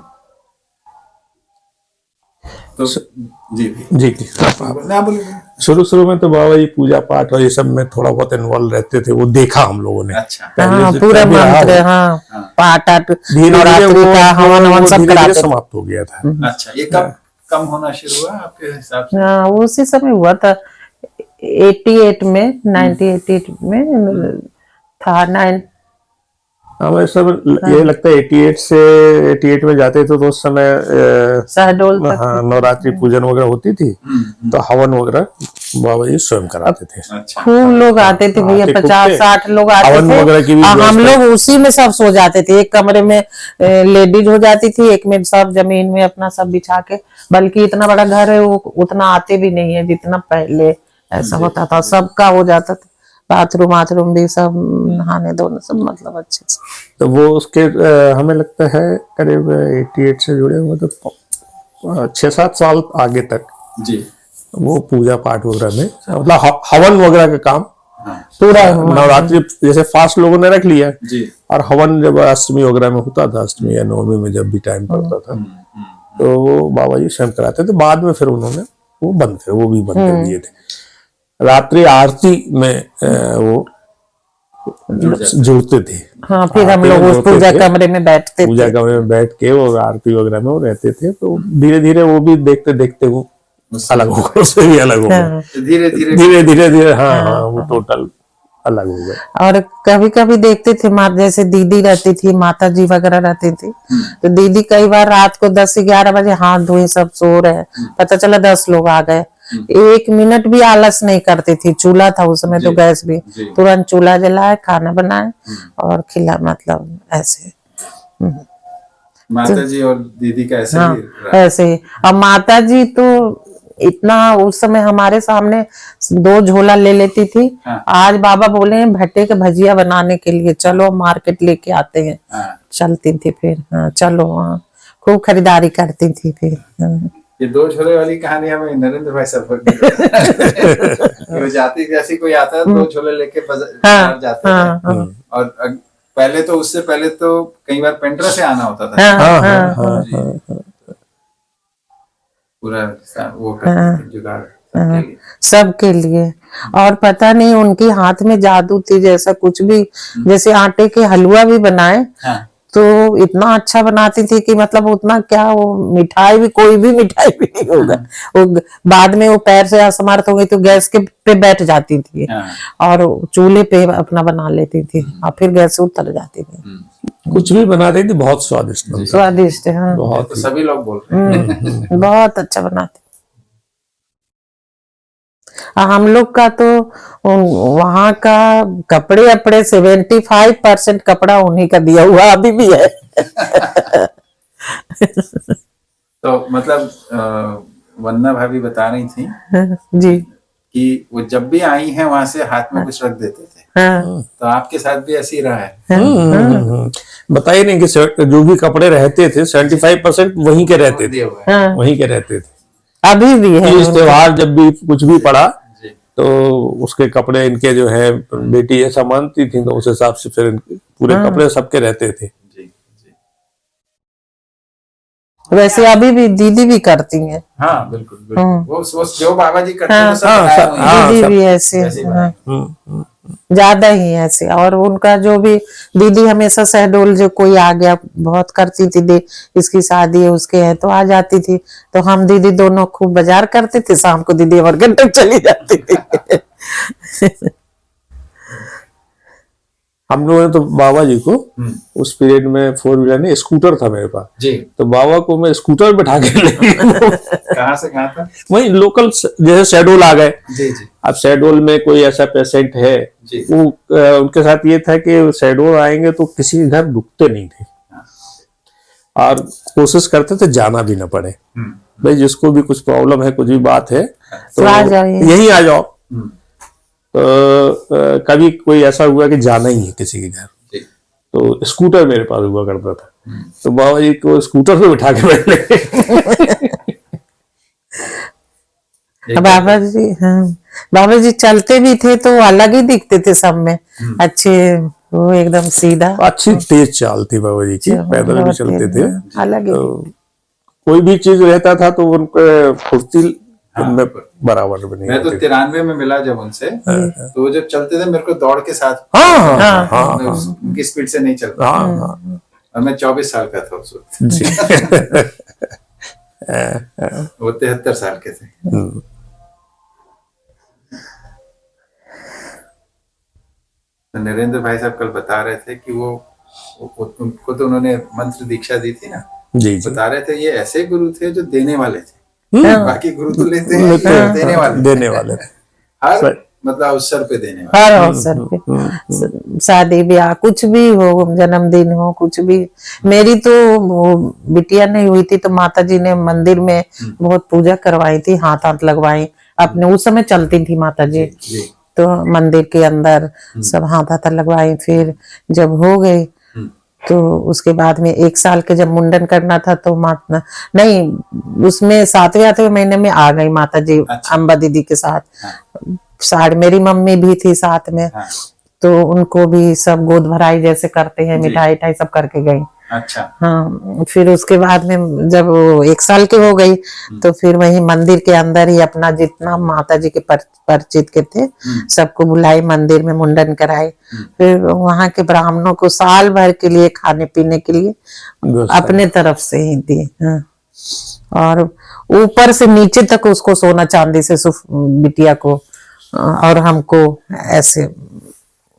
तो जी जी ना बोलिए। शुरू में तो बाबा जी पूजा पाठ और ये सब में थोड़ा बहुत इन्वॉल्व रहते थे, वो देखा हम लोगों ने। अच्छा। हाँ पूरा मंत्र, हाँ पाठ नवरात्रि का हवन हवन सब कराते, समाप्त हो गया था। अच्छा, ये कब कम होना शुरू हुआ आपके हिसाब से? हाँ उसी समय हुआ था 88 में, 1988 में था 9। हमें सब ये लगता है 88 में जाते थे तो उस समय शहडोल तक हाँ नवरात्रि पूजन वगैरह होती थी, तो हवन वगैरह बाबा जी स्वयं कराते थे। अच्छा। खूब लोग आते थे भैया, 50-60 लोग आते हवन वगैरह की थे। भी हम लोग उसी में सब सो जाते थे, एक कमरे में लेडीज हो जाती थी, एक में सब जमीन में अपना सब बिछा के। बल्कि इतना बड़ा घर है, वो उतना आते भी नहीं है जितना पहले ऐसा होता था, सबका हो जाता था, बाथरूम भी सब, नहाने धोने सब, मतलब अच्छे से। तो वो उसके हमें लगता है करीब 88 से जुड़े हुए तो 6-7 साल आगे तक जी वो पूजा पाठ वगैरह में, मतलब हवन वगैरह का काम पूरा नवरात्रि जैसे फास्ट लोगों ने रख लिया जी। और हवन जब अष्टमी वगैरह में होता था, अष्टमी या नवमी में जब भी टाइम पड़ता था, तो वो बाबा जी स्वयं कराते थे। बाद में फिर उन्होंने वो भी बंद कर दिए थे। रात्रि आरती में वो जुड़ते थे। हाँ फिर हम लोग उस पूजा कमरे में बैठते थे, पूजा कमरे में बैठ के और आरती वगैरह में वो रहते थे। तो धीरे धीरे वो भी देखते देखते वो अलग हो गए, उससे भी अलग हो गए, धीरे धीरे हाँ वो टोटल अलग हो गए। और कभी कभी देखते थे जैसे दीदी रहती थी, माता जी वगैरह रहती थी, तो दीदी कई बार रात को 10-11 बजे हाथ धोए सब सो रहे, पता चला 10 लोग आ गए, 1 मिनट भी आलस नहीं करती थी। चूल्हा था उस समय, तो गैस भी, तुरंत चूल्हा जलाए, खाना बनाए और खिला, मतलब ऐसे। माता जी और दीदी का ऐसे हाँ ही रहा। ऐसे ही। और माता जी तो इतना उस समय हमारे सामने 2 झोला ले लेती थी। हाँ। आज बाबा बोले हैं भट्टे के भजिया बनाने के लिए, चलो मार्केट लेके आते हैं। हाँ। चलती थी फिर, हाँ चलो, हाँ खूब खरीदारी करती थी फिर। ये 2 झोले वाली कहानी हमें नरेंद्र भाई सब वो जाती, जैसे कोई आता है 2 झोले लेके बाजार जाते हैं। और पहले तो, उससे पहले तो कई बार पेंड्रा से आना होता था। पूरा वो करते थे जुगाड़ सबके लिए। और पता नहीं उनकी हाथ में जादू थी, जैसा कुछ भी, जैसे आटे के हलवा भी बनाए तो इतना अच्छा बनाती थी कि मतलब उतना क्या, वो मिठाई भी, कोई भी मिठाई भी नहीं होगा। वो बाद में वो पैर से असमर्थ हो गई तो गैस के पे बैठ जाती थी और चूल्हे पे अपना बना लेती थी और फिर गैस से उतर जाती थी। कुछ भी बनाती थी, बहुत स्वादिष्ट स्वादिष्ट है। हाँ बहुत, तो सभी लोग बोल रहे हैं बहुत अच्छा बनाते। हम लोग का तो वहाँ का कपड़े अपड़े 75% कपड़ा उन्हीं का दिया हुआ अभी भी है। तो मतलब वंदना भाभी बता रही थी जी कि वो जब भी आई हैं वहां से हाथ में कुछ रख देते थे। हाँ। तो आपके साथ भी ऐसी रहा है? बताइए नहीं कि जो भी कपड़े रहते थे 75% वहीं के रहते थे, हाँ। वहीं के रहते थे। अभी भी है। इस त्योहार जब भी कुछ भी पड़ा तो उसके कपड़े, इनके जो है बेटी ऐसा मानती थी तो उस हिसाब से फिर पूरे कपड़े सबके रहते थे। वैसे अभी भी दीदी भी करती हैं। हाँ बिल्कुल बिल्कुल। वो जो बाबा जी करते थे सब दीदी भी ऐसे ज्यादा ही ऐसे। और उनका जो भी, दीदी हमेशा शहडोल जो कोई आ गया बहुत करती थी, दे इसकी शादी है उसके है तो आ जाती थी, तो हम दीदी दोनों खूब बाजार करते थे, शाम को दीदी अमरगढ़ तक चली जाती थी। हम लोगों ने तो बाबा जी को उस पीरियड में 4 व्हीलर नहीं, स्कूटर था मेरे पास जी, तो बाबा को मैं स्कूटर बैठा के ले कहाँ से कहाँ था? वही लोकल, जैसे शहडोल आ गए जी जी। अब शहडोल में कोई ऐसा पेशेंट है जी। वो उनके साथ ये था कि शैडो आएंगे तो किसी के घर रुकते नहीं थे और कोशिश करते थे जाना भी ना पड़े। भाई जिसको भी कुछ प्रॉब्लम है, कुछ भी बात है तो आ जाइए। यहीं आ जाओ। तो कभी कोई ऐसा हुआ कि जाना ही है किसी के घर, जी। तो स्कूटर मेरे पास हुआ करता था, तो बाबा जी को स्कूटर पे बिठा के बैठ ले। बाबा जी, हाँ, बाबा जी चलते भी थे तो अलग ही दिखते थे सब में, अच्छे, वो एकदम सीधा, अच्छी तेज चाल थी बाबा जी की, पैदल भी बहुत चलते तेज, थे। हाँ, अलग ही। तो कोई भी चीज रहता था तो उनके फुर्ती में बराबर भी नहीं मैं तो होती थी। 93 में मिला जब उनसे, तो वो जब चलते थे मेरे को दौड़ के साथ, हाँ हाँ हाँ मैं उनकी स्पीड से नहीं चल हाँ पाता, हाँ और मैं 24 साल का था उस वक्त, जी। वो 73 साल के थे। तो नरेंद्र भाई साहब कल बता रहे थे कि उनको तो उन्होंने मंत्र दीक्षा दी थी ना, जी जी। बता रहे थे ये ऐसे गुरु थे जो देने वाले थे, बाकी गुरु तो लेते हैं, लेते ये हैं, देने वाले देने वाले थे। हर मतलब अवसर पे देने वाले। हर अवसर पे, शादी ब्याह कुछ भी हो, जन्मदिन हो, कुछ भी। मेरी तो वो बिटिया नहीं हुई थी तो माता जी ने मंदिर में बहुत पूजा करवाई थी, हाथ हाथ लगवाई अपने, उस समय चलती थी माता जी, जी। तो मंदिर के अंदर सब हाथ हाथ लगवाई। फिर जब हो गई तो उसके बाद में 1 साल के जब मुंडन करना था तो माता नहीं, उसमें 7वें 8वें महीने में आ गई माता जी, अच्छा। अम्बा दीदी के साथ। हाँ। साथ मेरी मम्मी भी थी साथ में, हाँ। तो उनको भी सब गोद भराई जैसे करते हैं, जी। मिठाई टाई सब करके गई। अच्छा। हाँ, फिर उसके बाद में जब वो 1 साल की हो गई तो फिर वही मंदिर के अंदर ही अपना जितना माता जी के परिचित के थे सबको बुलाई, मंदिर में मुंडन कराए। फिर वहां के ब्राह्मणों को साल भर के लिए खाने पीने के लिए अपने तरफ से ही दिए। हाँ। और ऊपर से नीचे तक उसको सोना चांदी से बिटिया को और हमको ऐसे।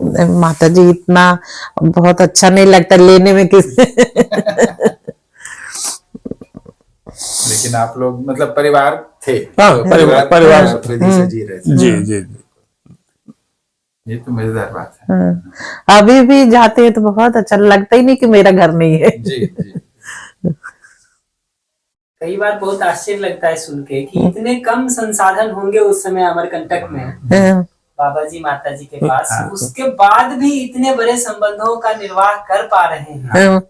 माता जी इतना बहुत अच्छा नहीं लगता लेने में किसी। लेकिन आप लोग मतलब परिवार थे, हाँ, तो परिवार विधि से जी रहे थे। जी जी जी। ये तो मजेदार बात है। हाँ। अभी भी जाते हैं तो बहुत अच्छा लगता ही नहीं कि मेरा घर नहीं है। जी जी। कई बार बहुत आश्चर्य लगता है सुन के कि इतने कम संसाधन होंगे उस समय अमरकंटक में हाँ। बाबा जी माता जी के पास, उसके बाद भी इतने बड़े संबंधों का निर्वाह कर पा रहे हैं। हाँ।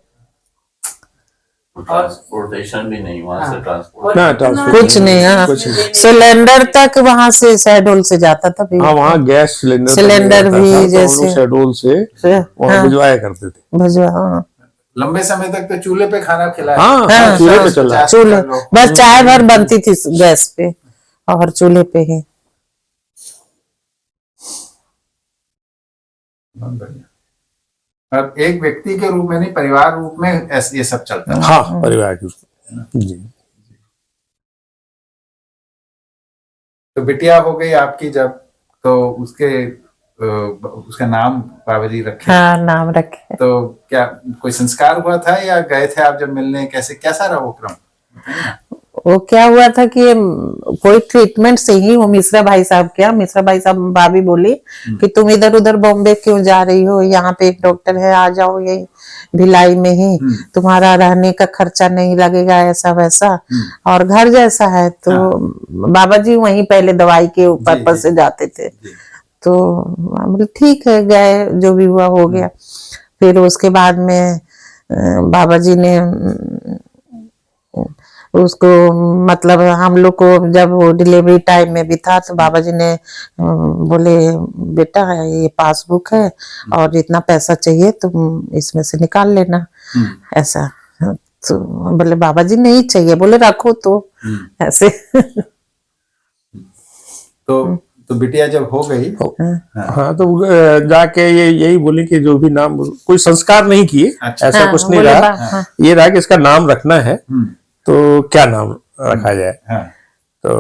ट्रांसपोर्टेशन भी नहीं, वहां से ट्रांसपोर्ट ना, ट्रांसपोर्ट कुछ नहीं। हाँ, कुछ नहीं। सिलेंडर तक वहां से शहडोल से जाता था। हाँ, वहाँ गैस सिलेंडर सिलेंडर भी तो जैसे हम लोग शहडोल से वहाँ भिजवाया करते थे। भजवा। हाँ। लंबे समय तक तो चूल्हे पे खाना खिलाया। हाँ, हाँ, चूल्हे पे चला। चूल्हे बस चाय भर बनती थी गैस पे और चूल्हे पे ही। बहुत बढ़िया। अब एक व्यक्ति के रूप में नहीं, परिवार रूप में ऐसे ये सब चलता है। हाँ, परिवार की जी। तो बिटिया हो गई आपकी जब, तो उसका नाम बाबा जी रखे। हाँ, नाम रखे। तो क्या कोई संस्कार हुआ था या गए थे आप जब मिलने, कैसा रहा वो क्रम? वो क्या हुआ था कि कोई ट्रीटमेंट से ही वो मिश्रा भाई साहब क्या, मिश्रा भाई साहब भाभी बोली कि तुम इधर उधर बॉम्बे क्यों जा रही हो, यहाँ पे एक डॉक्टर है, आ जाओ यही भिलाई में ही, तुम्हारा रहने का खर्चा नहीं लगेगा, ऐसा वैसा, और घर जैसा है। तो बाबा जी वहीं पहले दवाई के पर्पज से जाते थे। तो बोले ठीक है, गए, जो भी हुआ हो गया। फिर उसके बाद में बाबा जी ने उसको मतलब हम लोग को जब वो डिलीवरी टाइम में भी था तो बाबा जी ने बोले बेटा ये पासबुक है और इतना पैसा चाहिए तुम इसमें से निकाल लेना, ऐसा। तो बोले बाबा जी नहीं चाहिए, बोले रखो तो ऐसे। तो बिटिया जब हो गई, हाँ, तो जाके यही बोले कि जो भी नाम, कोई संस्कार नहीं किए। अच्छा, ऐसा कुछ नहीं रहा। ये रहा कि इसका नाम रखना है तो क्या नाम रखा जाए। तो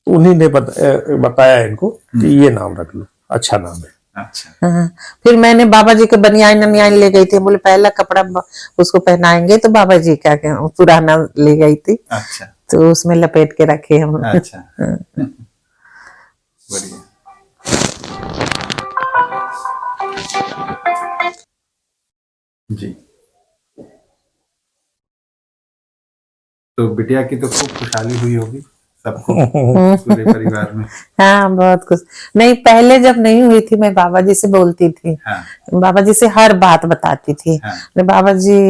उन्हीं ने बताया इनको कि ये नाम रख लो, अच्छा नाम है। अच्छा। फिर मैंने बाबा जी के बनियान ले गई थी, बोले पहला कपड़ा उसको पहनाएंगे, तो बाबा जी क्या पुराना ले गई थी। अच्छा। तो उसमें लपेट के रखे हम। अच्छा। बढ़िया। जी। तो बिटिया की तो खूब खुशहाली हुई होगी सबको, पूरे परिवार में। हाँ, बहुत कुछ। नहीं, पहले जब नहीं हुई थी मैं बाबा जी से बोलती थी। हाँ, बाबा जी से हर बात बताती थी। हाँ, बाबा जी,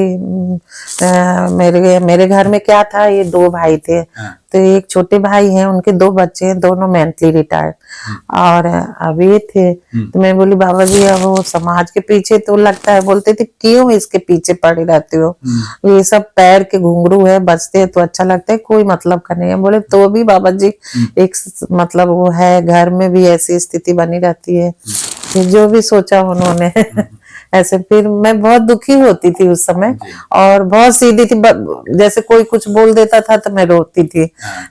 मेरे घर में क्या था, ये 2 भाई थे। हाँ, तो एक छोटे भाई हैं, उनके 2 बच्चे हैं, दोनों मेंटली रिटायर्ड और अब ये थे। तो मैं बोली बाबा जी, अब वो समाज के पीछे तो लगता है, बोलते थे क्यों इसके पीछे पड़े रहते हो, ये सब पैर के घुंघरू है, बजते हैं तो अच्छा लगता है, कोई मतलब का नहीं है। बोले तो भी बाबा जी एक मतलब वो है, घर में भी ऐसी स्थिति बनी रहती है कि जो भी सोचा उन्होंने ऐसे। फिर मैं बहुत दुखी होती थी उस समय और बहुत सीधी थी, जैसे कोई कुछ बोल देता था तो मैं रोती थी।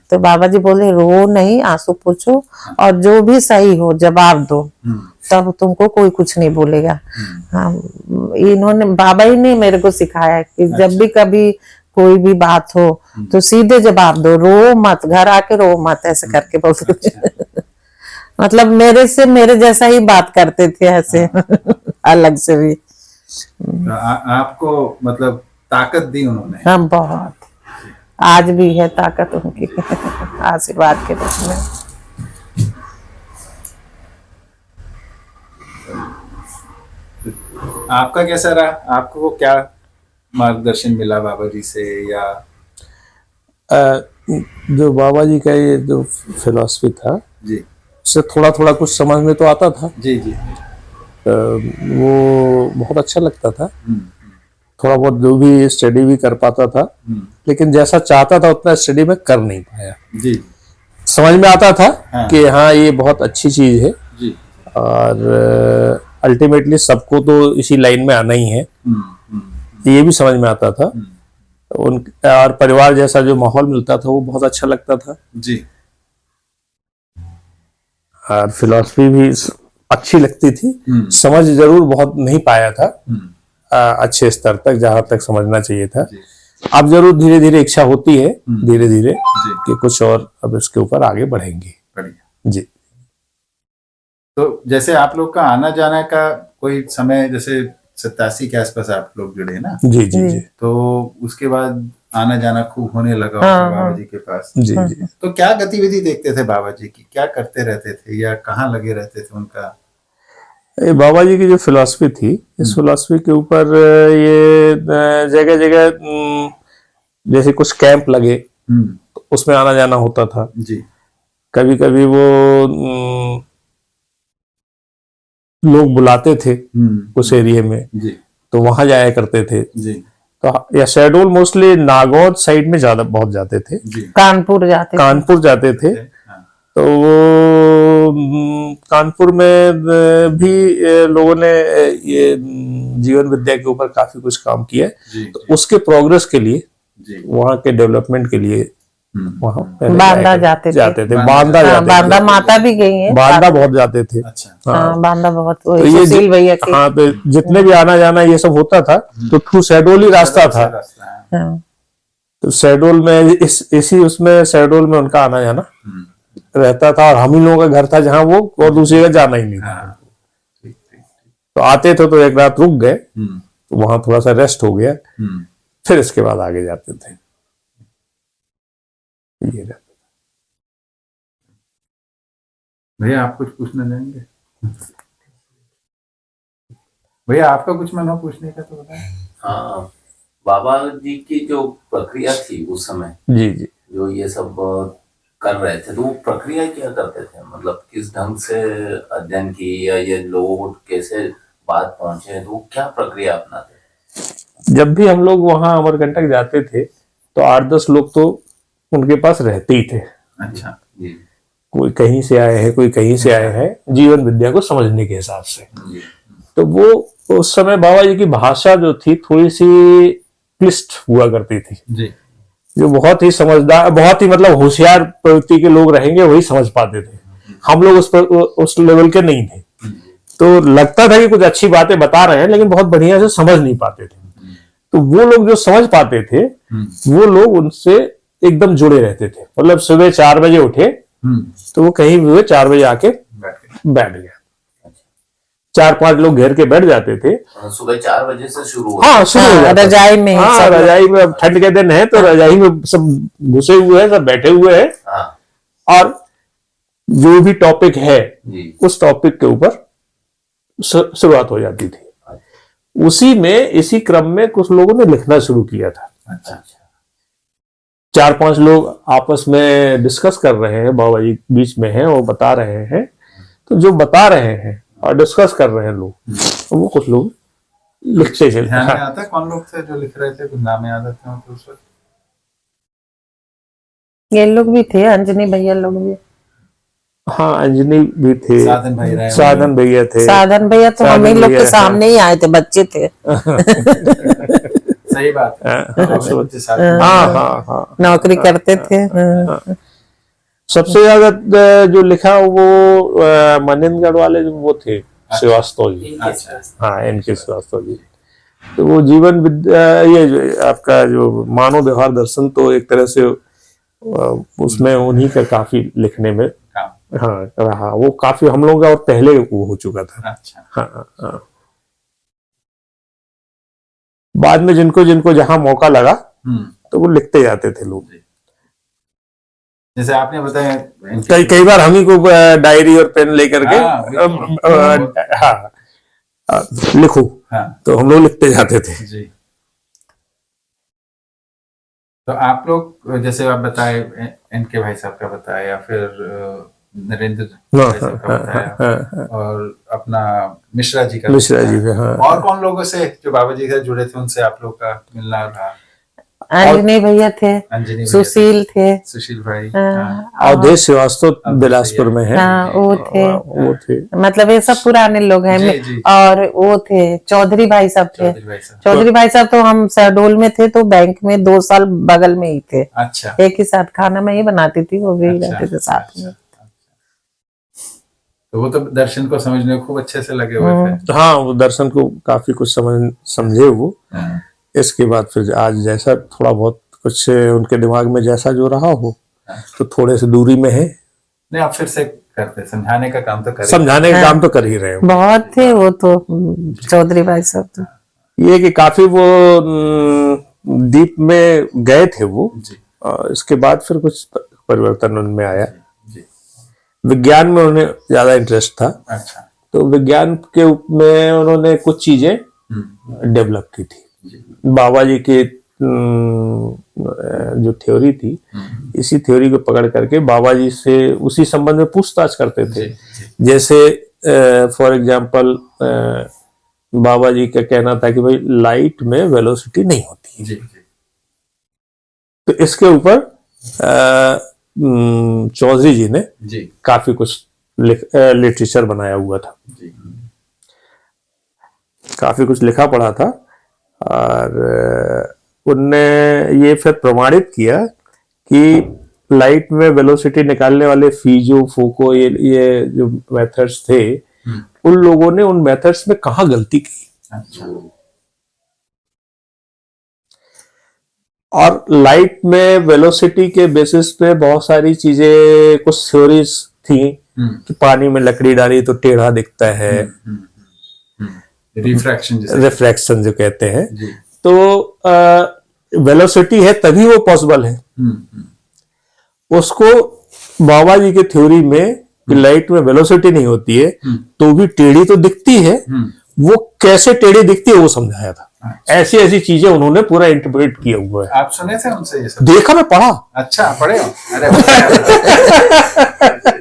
तो बाबा जी बोले रो नहीं, आंसू पोंछो और जो भी सही हो जवाब दो, तब तुमको कोई कुछ नहीं बोलेगा। हाँ, इन्होंने, बाबा ही ने मेरे को सिखाया कि जब भी कभी कोई भी बात हो तो सीधे जवाब दो, रो मत, घर आके रो मत, ऐसे करके बोलते थे। मतलब मेरे जैसा ही बात करते थे ऐसे। अलग से भी। तो आपको मतलब ताकत दी उन्होंने। हाँ, बहुत। आज भी है ताकत उनकी आशीर्वाद के रूप में। आपका कैसा रहा, आपको क्या मार्गदर्शन मिला बाबा जी से, या जो बाबा जी का ये जो फिलॉसफी था, जी उससे थोड़ा थोड़ा कुछ समझ में तो आता था। जी जी। वो बहुत अच्छा लगता था। थोड़ा बहुत जो भी स्टडी भी कर पाता था, लेकिन जैसा चाहता था उतना स्टडी में कर नहीं पाया। जी। समझ में आता था हाँ। कि हाँ ये बहुत अच्छी चीज है जी। और अल्टीमेटली सबको तो इसी लाइन में आना ही है, ये भी समझ में आता था। और परिवार जैसा जो माहौल मिलता था वो बहुत अच्छा लगता था जी। और फिलॉसफी भी अच्छी लगती थी। समझ जरूर बहुत नहीं पाया था अच्छे स्तर तक, जहां तक समझना चाहिए था। अब जरूर धीरे धीरे इच्छा होती है, धीरे धीरे कि कुछ और अब इसके ऊपर आगे बढ़ेंगे। बढ़िया जी। तो जैसे आप लोग का आना जाना का कोई समय, जैसे 87 के आसपास आप लोग जुड़े ना? जी जी जी। तो उसके बाद आना जाना खूब होने लगा बाबा जी के पास। जी जी। तो क्या गतिविधि देखते थे बाबा जी की, क्या करते रहते थे या कहाँ लगे रहते थे उनका? बाबा जी की जो फिलॉसफी थी, इस फिलॉसफी के ऊपर ये जगह जगह जैसे कुछ कैंप लगे तो उसमें आना जाना होता था। जी। कभी कभी वो लोग बुलाते थे उस एरिया में, जी। तो वहां जाया करते थे। जी। तो या शेडोल मोस्टली नागौर साइड में ज्यादा बहुत जाते थे। जी। कानपुर जाते थे। तो वो कानपुर में भी लोगों ने ये जीवन विद्या के ऊपर काफी कुछ काम किया। तो उसके प्रोग्रेस के लिए, वहाँ के डेवलपमेंट के लिए वहाँ बांदा जाते थे। बांदा माता भी गई है, बांदा बहुत जाते थे। अच्छा। हाँ, बांदा बहुत, तो ये सुशील भैया के। हाँ, तो जितने भी आना जाना ये सब होता था तो थ्रू शेडोल ही रास्ता था। तो शेडोल में इसी उसमें शेडोल में उनका आना जाना रहता था और हम ही लोगों का घर था जहाँ वो, और दूसरी जगह जाना ही नहीं था। तो आते थे तो एक रात रुक गए, तो वहां थोड़ा सा रेस्ट हो गया, फिर इसके बाद आगे जाते थे। ये रहता। भैया आप कुछ पूछना चाहेंगे? भैया आपका कुछ मन हो पूछने का तो बताएं। हाँ, बाबा जी की जो प्रक्रिया थी उस समय, जी जी, जो ये सब कर रहे थे, तो वो प्रक्रिया क्या करते थे? मतलब किस ढंग से अध्ययन की, या ये लोग कैसे बात पहुंचे, तो वो क्या प्रक्रिया अपनाते? जब भी हम लोग वहां अमरकंटक जाते थे तो 8-10 लोग तो उनके पास रहते ही थे। अच्छा जी। कोई कहीं से आए हैं, कोई कहीं से आए हैं, जीवन विद्या को समझने के हिसाब से। जी। तो वो उस समय बाबा जी की भाषा जो थी थोड़ी सी क्लिष्ट हुआ करती थी। जी। जो बहुत ही समझदार, बहुत ही मतलब होशियार प्रवृत्ति के लोग रहेंगे वही समझ पाते थे। हम लोग उस लेवल के नहीं थे। तो लगता था कि कुछ अच्छी बातें बता रहे हैं, लेकिन बहुत बढ़िया से समझ नहीं पाते थे। तो वो लोग जो समझ पाते थे, वो लोग उनसे एकदम जुड़े रहते थे। मतलब सुबह 4 बजे उठे तो वो कहीं भी हुए 4 बजे आके बैठ गया। 4-5 लोग घेर के बैठ जाते थे। सुबह 4 बजे से शुरू होता हाँ, शुरू हो जाता था। रजाई में हाँ, सब लोग। रजाई में, अब ठंड के दिन है तो रजाई में सब घुसे हुए हैं, सब बैठे हुए हैं, हाँ और जो भी टॉपिक है जी। उस टॉपिक के ऊपर शुरुआत हो जाती थी। उसी में, इसी क्रम में कुछ लोगों ने लिखना शुरू किया था। अच्छा 4-5 लोग आपस में डिस्कस कर रहे हैं, बाबा जी बीच में हैं और बता रहे हैं। तो जो बता रहे हैं और डिस्कस कर रहे हैं लोग, तो वो कुछ लोग लिखते चले। ध्यान में आता है कौन लोग थे जो लिख रहे थे, कुछ नाम याद आते हो तो उस वक्त? ये लोग भी थे, अंजनी भैया लोग भी। हाँ, अंजनी भी थे, साधन भाई रहे, साधन भैया थे। साधन भैया तो हम ही साधन लोग भैया, के सामने ही आए थे, बच्चे थे। सही बात है। बच्चे साथ में। हाँ हाँ हाँ, नौकरी करते थे। हाँ। सबसे ज्यादा जो लिखा वो मनिंदगढ़ वाले जो वो थे, श्रीवास्तव जी। इनके अच्छा। हाँ, इनके श्रीवास्तव जी। तो वो जीवन ये जो आपका जो मानव व्यवहार दर्शन, तो एक तरह से उसमें उन्हीं का काफी लिखने में काम। हाँ रहा। वो काफी हम लोगों का और पहले वो हो चुका था। अच्छा। हाँ हाँ। बाद में जिनको जिनको जहां मौका लगा तो वो लिखते जाते थे लोग। जैसे आपने बताया कई बार हम ही को डायरी और पेन लेकर के हाँ, बिल्कुल। लिखो, हाँ तो हम लोग लिखते जाते थे। जी। तो आप लोग जैसे आप बताए, इनके भाई साहब का बताया, या फिर नरेंद्र भाई साहब का बताया, और अपना मिश्रा जी का मिश्रा बताया। जी का, हाँ। और कौन लोगों से जो बाबा जी से जुड़े थे उनसे आप लोग का मिलना रहा? अंजनी भैया थे, अंजनी भैया सुशील थे, सुशील भाई, हाँ, अवधेश श्रीवास्तव बिलासपुर में है। हाँ, वो थे। वो थे। मतलब ये सब पुराने लोग हैं। जी, जी। और वो थे चौधरी भाई साहब थे। चौधरी भाई साहब। चौधरी भाई साहब तो हम शहडोल में थे, तो बैंक में 2 साल बगल में ही थे। अच्छा। एक ही साथ खाना मैं ही बनाती थी, वो भी रहते थे साथ में। तो वो तो दर्शन को समझने को खूब अच्छे से लगे हुए थे। हाँ, वो दर्शन को काफी कुछ समझे वो। इसके बाद फिर आज जैसा थोड़ा बहुत कुछ उनके दिमाग में जैसा जो रहा हो, तो थोड़े से दूरी में है। नहीं, आप फिर से करते, समझाने का काम तो कर समझाने का काम तो कर ही रहे हो। बहुत थे वो तो, चौधरी भाई साहब तो। ये कि काफी वो डीप में गए थे वो। जी। और इसके बाद फिर कुछ परिवर्तन उनमें आया। जी। विज्ञान में उन्हें ज्यादा इंटरेस्ट था। अच्छा। तो विज्ञान के में उन्होंने कुछ चीजें डेवलप की थी। बाबा जी के जो थ्योरी थी, इसी थ्योरी को पकड़ करके बाबा जी से उसी संबंध में पूछताछ करते थे। जैसे फॉर एग्जांपल बाबा जी का कहना था कि भाई लाइट में वेलोसिटी नहीं होती है। जी। तो इसके ऊपर चौधरी जी ने काफी कुछ लिटरेचर बनाया हुआ था। काफी कुछ लिखा पढ़ा था, और उनने ये फिर प्रमाणित किया कि लाइट में वेलोसिटी निकालने वाले फीजो, फोको, ये जो मेथड्स थे, उन लोगों ने उन मेथड्स में कहाँ गलती की। अच्छा। और लाइट में वेलोसिटी के बेसिस पे बहुत सारी चीजें, कुछ थ्योरीज थी कि पानी में लकड़ी डाली तो टेढ़ा दिखता है, रिफ्रैक्शन जो कहते हैं। तो वेलोसिटी है तभी वो पॉसिबल है। उसको बाबा जी के थ्योरी में कि लाइट में वेलोसिटी नहीं होती है तो भी टेढ़ी तो दिखती है, वो कैसे टेढ़ी दिखती है वो समझाया था। ऐसी ऐसी चीजें उन्होंने पूरा इंटरप्रेट किया हुआ है। आप सुने थे उनसे ये सब? देखा, मैं पढ़ा। अच्छा, पढ़े हो? अरे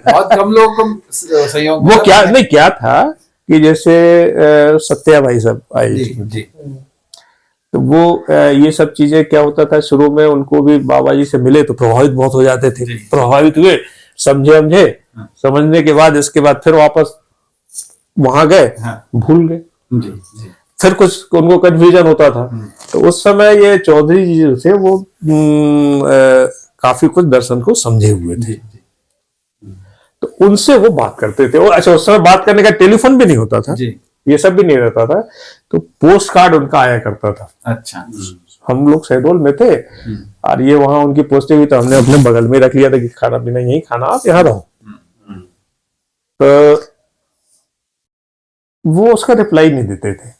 बहुत कम लोग को सहयोग। वो क्या नहीं, क्या था कि जैसे सत्या भाई साहब आए जी। तो वो ये सब चीजें क्या होता था, शुरू में उनको भी बाबा जी से मिले तो प्रभावित बहुत हो जाते थे। प्रभावित हुए, समझे, समझने के बाद इसके बाद फिर वापस वहां गए, भूल गए। फिर कुछ उनको कंफ्यूजन होता था। तो उस समय ये चौधरी जी जो थे वो काफी कुछ दर्शन को समझे हुए थे। तो उनसे वो बात करते थे। अच्छा, उस समय बात करने का टेलीफोन भी नहीं होता था, ये सब भी नहीं रहता था, तो पोस्ट कार्ड उनका आया करता था। अच्छा। हम लोग शहडोल में थे और ये वहां उनकी पोस्टिंग हुई, तो हमने अपने बगल में रख लिया था कि खाना पीना यही खाना, आप यहाँ रहो। तो वो उसका रिप्लाई नहीं देते थे।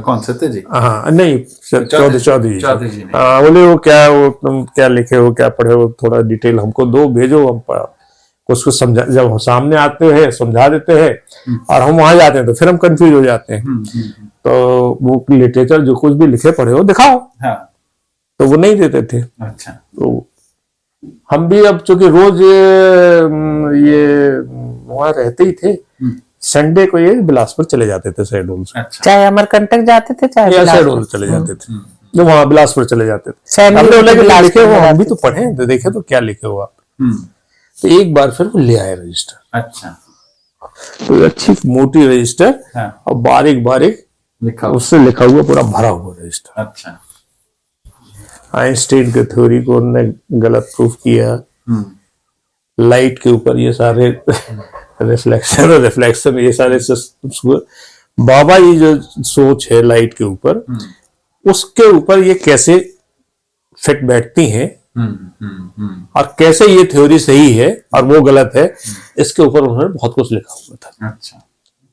कौन सत्य जी? हाँ नहीं, चौधरी जी। चौधरी जी ने। हाँ, बोले वो क्या, वो तुम क्या लिखे हो, क्या पढ़े हो, थोड़ा डिटेल हमको दो, भेजो, हम कुछ कुछ समझा, जब हम सामने आते हैं समझा देते हैं और हम वहां जाते हैं तो फिर हम कंफ्यूज हो जाते हैं। तो वो लिटरेचर जो कुछ भी लिखे पढ़े हो दिखाओ। हाँ। तो वो नहीं देते थे। अच्छा। तो हम भी अब चूंकि रोज ये वहां रहते ही थे, संडे को ये बिलासपुर चले जाते थे शहडोल से। अच्छा। चाहे अमरकंटक जाते थे चाहे या बिलासपुर। शहडोल चले जाते थे, जो वहां बिलासपुर चले जाते थे। फैमिली हमने बोला कि बिलासपुर लिखे हो, में हम भी रहते तो थे। पढ़े, तो देखे तो क्या लिखे हो आप। हम्म। तो एक बार फिर वो ले आए रजिस्टर। अच्छा। तो अच्छी मोटी रजिस्टर हाँ। और बारीक बारीक लिखा हुआ। उससे लिखा हुआ पूरा भरा हुआ रजिस्टर। अच्छा। आइंस्टीन के थ्योरी को उन्होंने गलत प्रूफ किया। लाइट के ऊपर ये सारे रिफ्लेक्शन और रिफ्लेक्शन, ये सारे बाबा ये जो सोच है लाइट के ऊपर, उसके ऊपर ये कैसे फिट बैठती हैं और कैसे ये थ्योरी सही है और वो गलत है, इसके ऊपर उन्होंने बहुत कुछ लिखा हुआ था। अच्छा।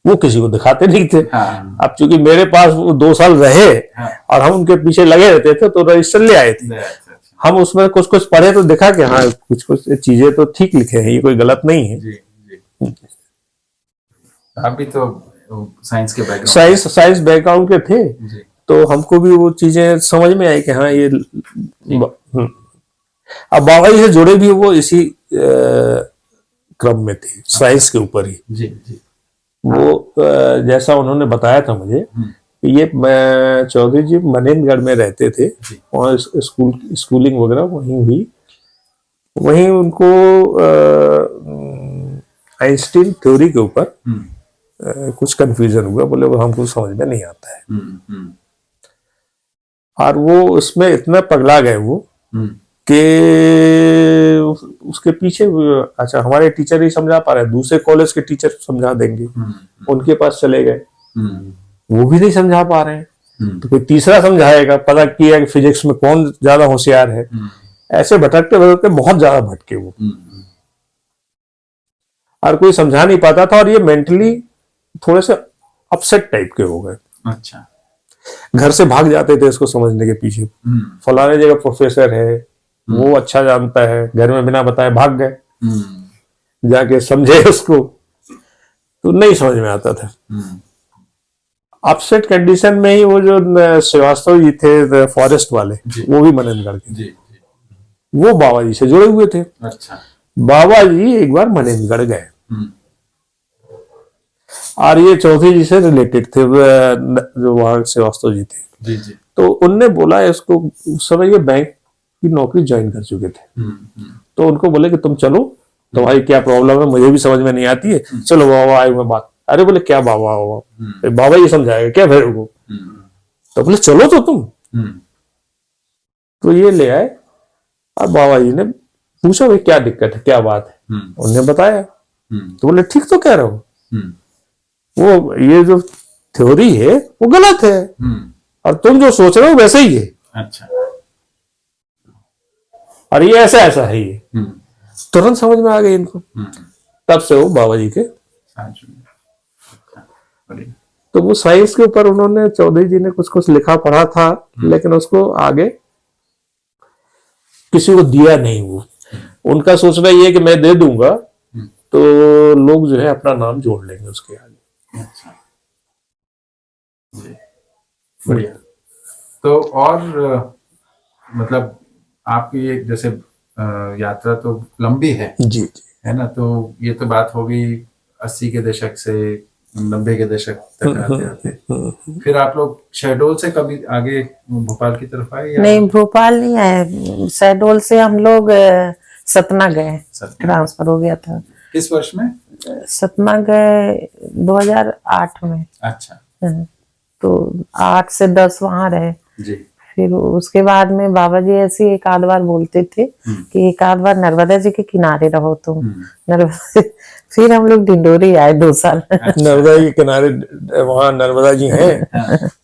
वो किसी को दिखाते नहीं थे। हाँ। अब चूंकि मेरे पास वो 2 साल रहे हाँ। और हम उनके पीछे लगे रहते थे तो रजिस्टर ले आए थे। अच्छा। हम उसमें कुछ कुछ पढ़े तो देखा कि हाँ कुछ कुछ चीजें तो ठीक लिखे हैं, ये कोई गलत नहीं है। जी जी। आप भी तो साइंस के बैकग्राउंड। साइंस बैकग्राउंड के थे, जी। तो हमको भी वो चीजें समझ में आई कि हाँ ये अब बाबा जी से जुड़े भी वो इसी क्रम में थे, साइंस के ऊपर ही। जी जी। वो जैसा उन्होंने बताया था मुझे, ये चौधरी जी मनेंद्रगढ़ में रहते थे, वहाँ स्कूलिंग वगैरह वहीं हुई। वहीं उनको आइंस्टीन थ्योरी के ऊपर कुछ कंफ्यूजन हुआ, बोले वो हमको समझ में नहीं आता है। और वो उसमें इतना पगला गए वो कि उसके पीछे, अच्छा हमारे टीचर ही समझा पा रहे, दूसरे कॉलेज के टीचर समझा देंगे, उनके पास चले गए, वो भी नहीं समझा पा रहे हैं। तो कोई तीसरा समझाएगा, पता किया कि फिजिक्स में कौन ज्यादा होशियार है। ऐसे भटकते भटकते बहुत ज्यादा भटके वो, और कोई समझा नहीं पाता था, और ये मेंटली थोड़े से अपसेट टाइप के हो गए। अच्छा। घर से भाग जाते थे इसको समझने के पीछे, फलाने जगह प्रोफेसर है, वो अच्छा जानता है, घर में बिना बताए भाग गए, जाके समझे उसको, तो नहीं समझ में आता था। अपसेट कंडीशन में ही वो जो श्रीवास्तव जी थे फॉरेस्ट वाले, वो भी मनेंद्रगढ़ के, जी। वो बाबा जी से जुड़े हुए थे। अच्छा। बाबा जी एक बार मनेंद्रगढ़ गए, और ये चौधरी जी से रिलेटेड थे, जो वहां श्रीवास्तव जी थे। जी जी। तो उनने बोला इसको, उस समय ये बैंक की नौकरी ज्वाइन कर चुके थे, तो उनको बोले कि तुम चलो, तुम्हारी क्या प्रॉब्लम है मुझे भी समझ में नहीं आती है, चलो बाबा आए मैं बात। अरे बोले क्या बाबा, बाबा ये समझाएगा क्या मेरे को। तो बोले चलो तो तुम। तो ये ले आए, और बाबा जी ने पूछा भाई क्या दिक्कत है, क्या बात है। उन्होंने बताया, तो बोले ठीक तो कह रहे हो, वो ये जो थ्योरी है वो गलत है, और तुम जो सोच रहे हो वैसे ही है। अच्छा। और ये ऐसा ऐसा है, ये तुरंत समझ में आ गई इनको। तब से वो बाबा जी के। तो वो साइंस के ऊपर उन्होंने, चौधरी जी ने कुछ कुछ लिखा पढ़ा था, लेकिन उसको आगे किसी को दिया नहीं। वो उनका सोचना ये कि मैं दे दूंगा तो लोग जो है अपना नाम जोड़ लेंगे उसके आगे। अच्छा। जी। बढ़िया। तो और मतलब आपकी ये जैसे यात्रा तो लंबी है जी है ना, तो ये तो बात हो गई 80 के दशक से 90 के दशक तक आते आते। फिर आप लोग शहडोल से कभी आगे भोपाल की तरफ आए या? नहीं, भोपाल नहीं आए, शहडोल से हम लोग सतना गए, ट्रांसफर हो गया था। किस वर्ष में? सतना गए 2008 में। अच्छा। तो 8 से 10 वहां रहे। जी। फिर उसके बाद में बाबा जी ऐसे एक आध बार बोलते थे कि एक आध बार नर्मदा जी के किनारे रहो तुम। नर्मदा फिर हम लोग डिंडोरी आए 2 साल। नर्मदा जी के किनारे, वहां नर्मदा जी हैं,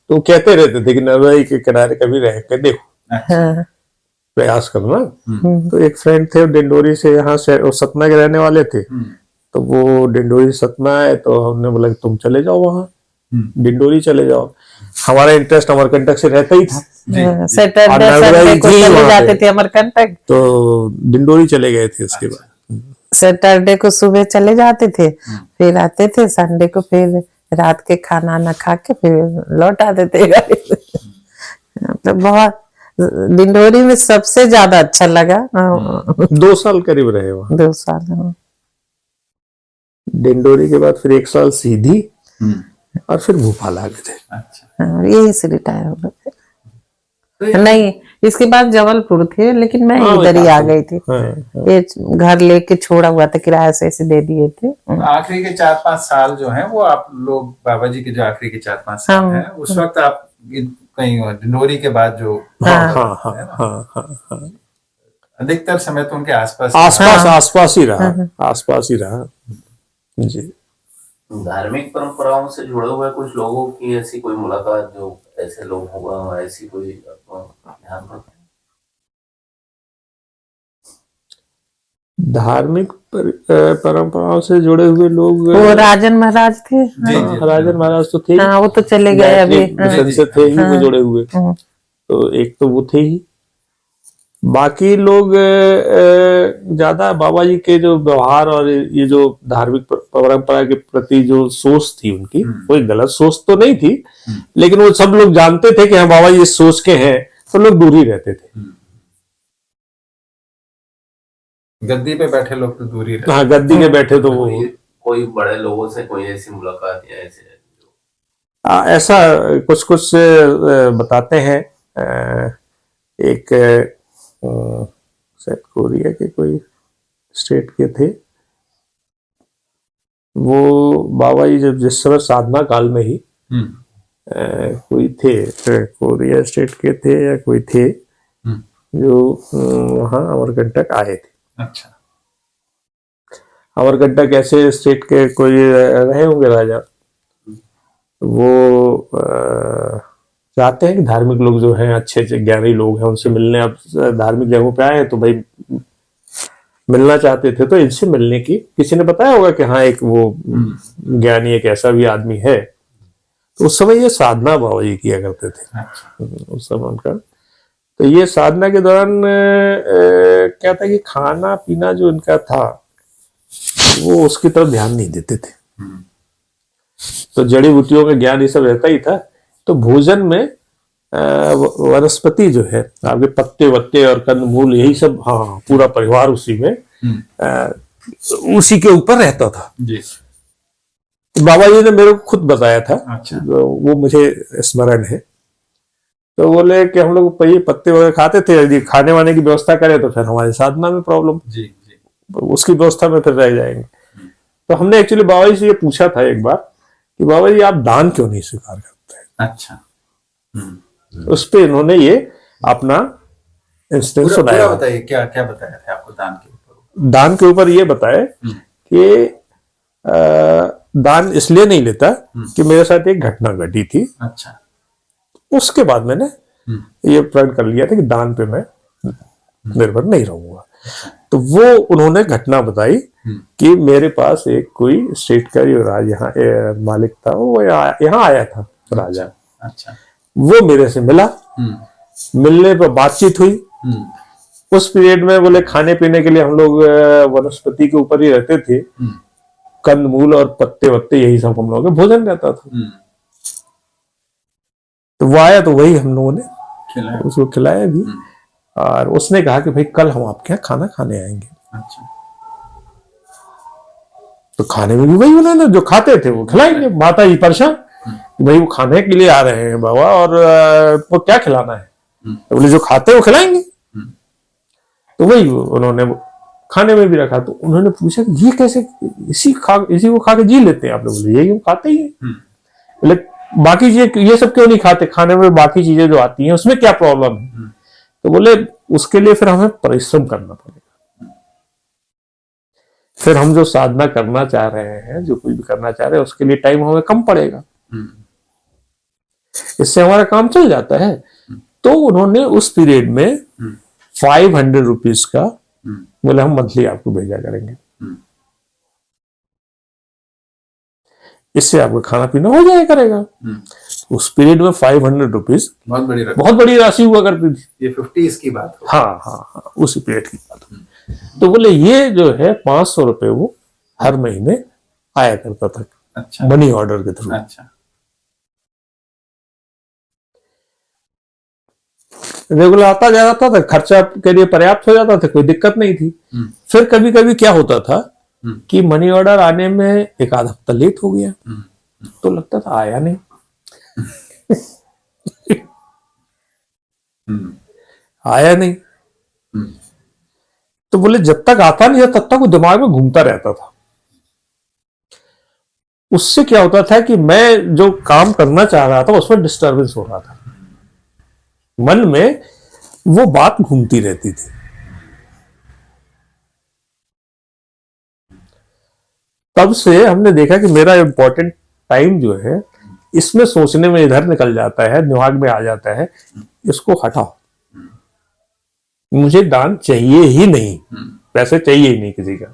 तो कहते रहते थे कि नर्मदा जी के किनारे कभी रह के देखो, प्रयास करना। तो एक फ्रेंड थे डिंडोरी से, यहाँ से सतना के रहने वाले थे, तो वो डिंडोरी सतना है, तो हमने बोला कि तुम चले जाओ वहां, डिंडोरी चले जाओ। हमारा इंटरेस्ट अमरकंटक से रहता ही था, सैटरडे संडे को चले जाते थे अमरकंटक, तो डिंडोरी चले गए थे। उसके बाद सैटरडे को सुबह चले जाते थे, फिर आते थे संडे को, फिर रात के खाना ना खा के फिर लौट आते थे घर। तो बहुत डिंडोरी में सबसे ज्यादा अच्छा लगा। 2 साल करीब रहे वहाँ। 2 साल। डिंडोरी के बाद फिर 1 साल सीधी, और फिर भोपाल आ गए थे। अच्छा। यही से रिटायर हो गए थे। नहीं, इसके बाद जबलपुर थे, लेकिन मैं इधर ही आ गई थी। ये घर लेके छोड़ा हुआ था, किराया से ऐसे दे दिए थे। आखिरी के 4-5 साल जो हैं वो आप लोग, बाबा जी के जो आखिरी के 4-5 साल हैं, उस वक्त आप कहीं डिंडोरी के बाद जो अधिकतर समय तो उनके आसपास ही रहा, आसपास ही रहा जी। धार्मिक परंपराओं से जुड़े हुए कुछ लोगों की ऐसी कोई मुलाकात, जो ऐसे लोग हुआ, ऐसी कोई ध्यान रखते? धार्मिक परंपराओं से जुड़े हुए लोग, वो राजन महाराज थे। राजन महाराज तो थे, वो तो चले गए अभी। मिशन से थे ही वो जुड़े हुए, तो एक तो वो थे ही। बाकी लोग ज्यादा बाबा जी के जो व्यवहार और ये जो धार्मिक परंपरा के प्रति जो सोच थी उनकी, कोई गलत सोच तो नहीं थी, लेकिन वो सब लोग जानते थे कि हाँ बाबा जी इस सोच के हैं, तो लोग दूर ही रहते थे। गद्दी पे बैठे लोग तो दूर ही रहते। हाँ, गद्दी के बैठे तो वो कोई बड़े लोगों से कोई ऐसी मुलाकात या ऐसे ऐसा कुछ कुछ बताते हैं। एक शायद कोरिया के कोई स्टेट के थे, वो बाबा जी जब जिस समय साधना काल में ही कोई थे, कोरिया स्टेट के थे या कोई थे, जो वहाँ अमरकंटक आए थे। अच्छा। अमरकंटक ऐसे स्टेट के कोई रहे होंगे राजा, वो चाहते हैं कि धार्मिक लोग जो हैं, अच्छे अच्छे ज्ञानी लोग हैं, उनसे मिलने, अब धार्मिक जगहों पे आए हैं तो भाई मिलना चाहते थे, तो इनसे मिलने की किसी ने बताया होगा कि हाँ एक वो ज्ञानी, एक ऐसा भी आदमी है। तो उस समय ये साधना बाबा जी किया करते थे उस समय उनका। तो ये साधना के दौरान क्या था कि खाना पीना जो इनका था वो उसकी तरफ ध्यान नहीं देते थे, तो जड़ी बूटियों का ज्ञान ये सब रहता ही था। तो भोजन में वनस्पति जो है, आपके पत्ते वत्ते और कंदमूल, यही सब, हाँ पूरा परिवार उसी में उसी के ऊपर रहता था जी। तो बाबा जी ने मेरे को खुद बताया था। अच्छा। वो मुझे स्मरण है। तो बोले कि हम लोग ये पत्ते वगैरह खाते थे, यदि खाने वाने की व्यवस्था करें तो फिर हमारी साधना में प्रॉब्लम, जी जी, उसकी व्यवस्था में फिर रह जाएंगे। तो हमने एक्चुअली बाबा जी से ये पूछा था एक बार कि बाबा जी आप दान क्यों नहीं स्वीकार करते हैं? अच्छा। उस पे इन्होंने ये अपना इंस्टेंस सुनाया। बताइए क्या क्या बताया था आपको दान के ऊपर? दान के ऊपर ये बताया कि दान इसलिए नहीं लेता कि मेरे साथ एक घटना घटी थी। अच्छा। उसके बाद मैंने ये प्रण कर लिया था कि दान पे मैं निर्भर नहीं रहूंगा। तो वो उन्होंने घटना बताई कि मेरे पास एक कोई स्टेट का राज यहाँ मालिक था, वो यहाँ आया था राजा। अच्छा। वो मेरे से मिला, मिलने पर बातचीत हुई। उस पीरियड में बोले खाने पीने के लिए हम लोग वनस्पति के ऊपर ही रहते थे, कंदमूल और पत्ते वत्ते यही सब हम लोगों का भोजन रहता था। तो वो आया तो वही हम लोगों ने उसको खिलाया भी, और उसने कहा कि भाई कल हम आपके यहाँ खाना खाने आएंगे। अच्छा। तो खाने में भी वही उन्होंने जो खाते थे वो खिलाएंगे। माता जी परेशान कि भाई वो खाने के लिए आ रहे हैं बाबा, और वो क्या खिलाना है? तो बोले जो खाते हैं वो खिलाएंगे। तो वही उन्होंने खाने में भी रखा। तो उन्होंने पूछा कि ये कैसे, इसी को खा के जी लेते हैं आप लोग? बोले यही खाते ही हैं। बोले बाकी चीजें ये सब क्यों नहीं खाते? खाने में बाकी चीजें जो आती हैं उसमें क्या प्रॉब्लम है? तो बोले उसके लिए फिर हमें परिश्रम करना पड़ेगा। फिर हम जो साधना करना चाह रहे हैं, जो कुछ भी करना चाह रहे हैं, उसके लिए टाइम हमें कम पड़ेगा, इससे हमारा काम चल जाता है। तो उन्होंने उस पीरियड में 500 रुपीज का बोले हम मंथली आपको भेजा करेंगे। इससे आपका खाना पीना हो जाया करेगा। उस पीरियड में 500 रुपीज बहुत बड़ी रकम। बहुत बड़ी राशि हुआ करती थी। ये 50 की बात हो। हाँ हाँ हाँ, उसी पीरियड की बात हो। तो बोले ये जो है 500 रुपए वो हर महीने आया करता था, अच्छा मनी ऑर्डर के थ्रू। अच्छा। रेगुलर आता जाता था, खर्चा के लिए पर्याप्त हो जाता था, कोई दिक्कत नहीं थी। फिर कभी कभी क्या होता था कि मनी ऑर्डर आने में एक आधा हफ्ता लेट हो गया, तो लगता था आया नहीं। आया नहीं, तो बोले जब तक आता नहीं था तब तक वो दिमाग में घूमता रहता था। उससे क्या होता था कि मैं जो काम करना चाह रहा था उसमें डिस्टरबेंस हो रहा था, मन में वो बात घूमती रहती थी। तब से हमने देखा कि मेरा इंपॉर्टेंट टाइम जो है इसमें सोचने में इधर निकल जाता है, दिमाग में आ जाता है, इसको हटाओ। मुझे दान चाहिए ही नहीं, पैसे चाहिए ही नहीं किसी का।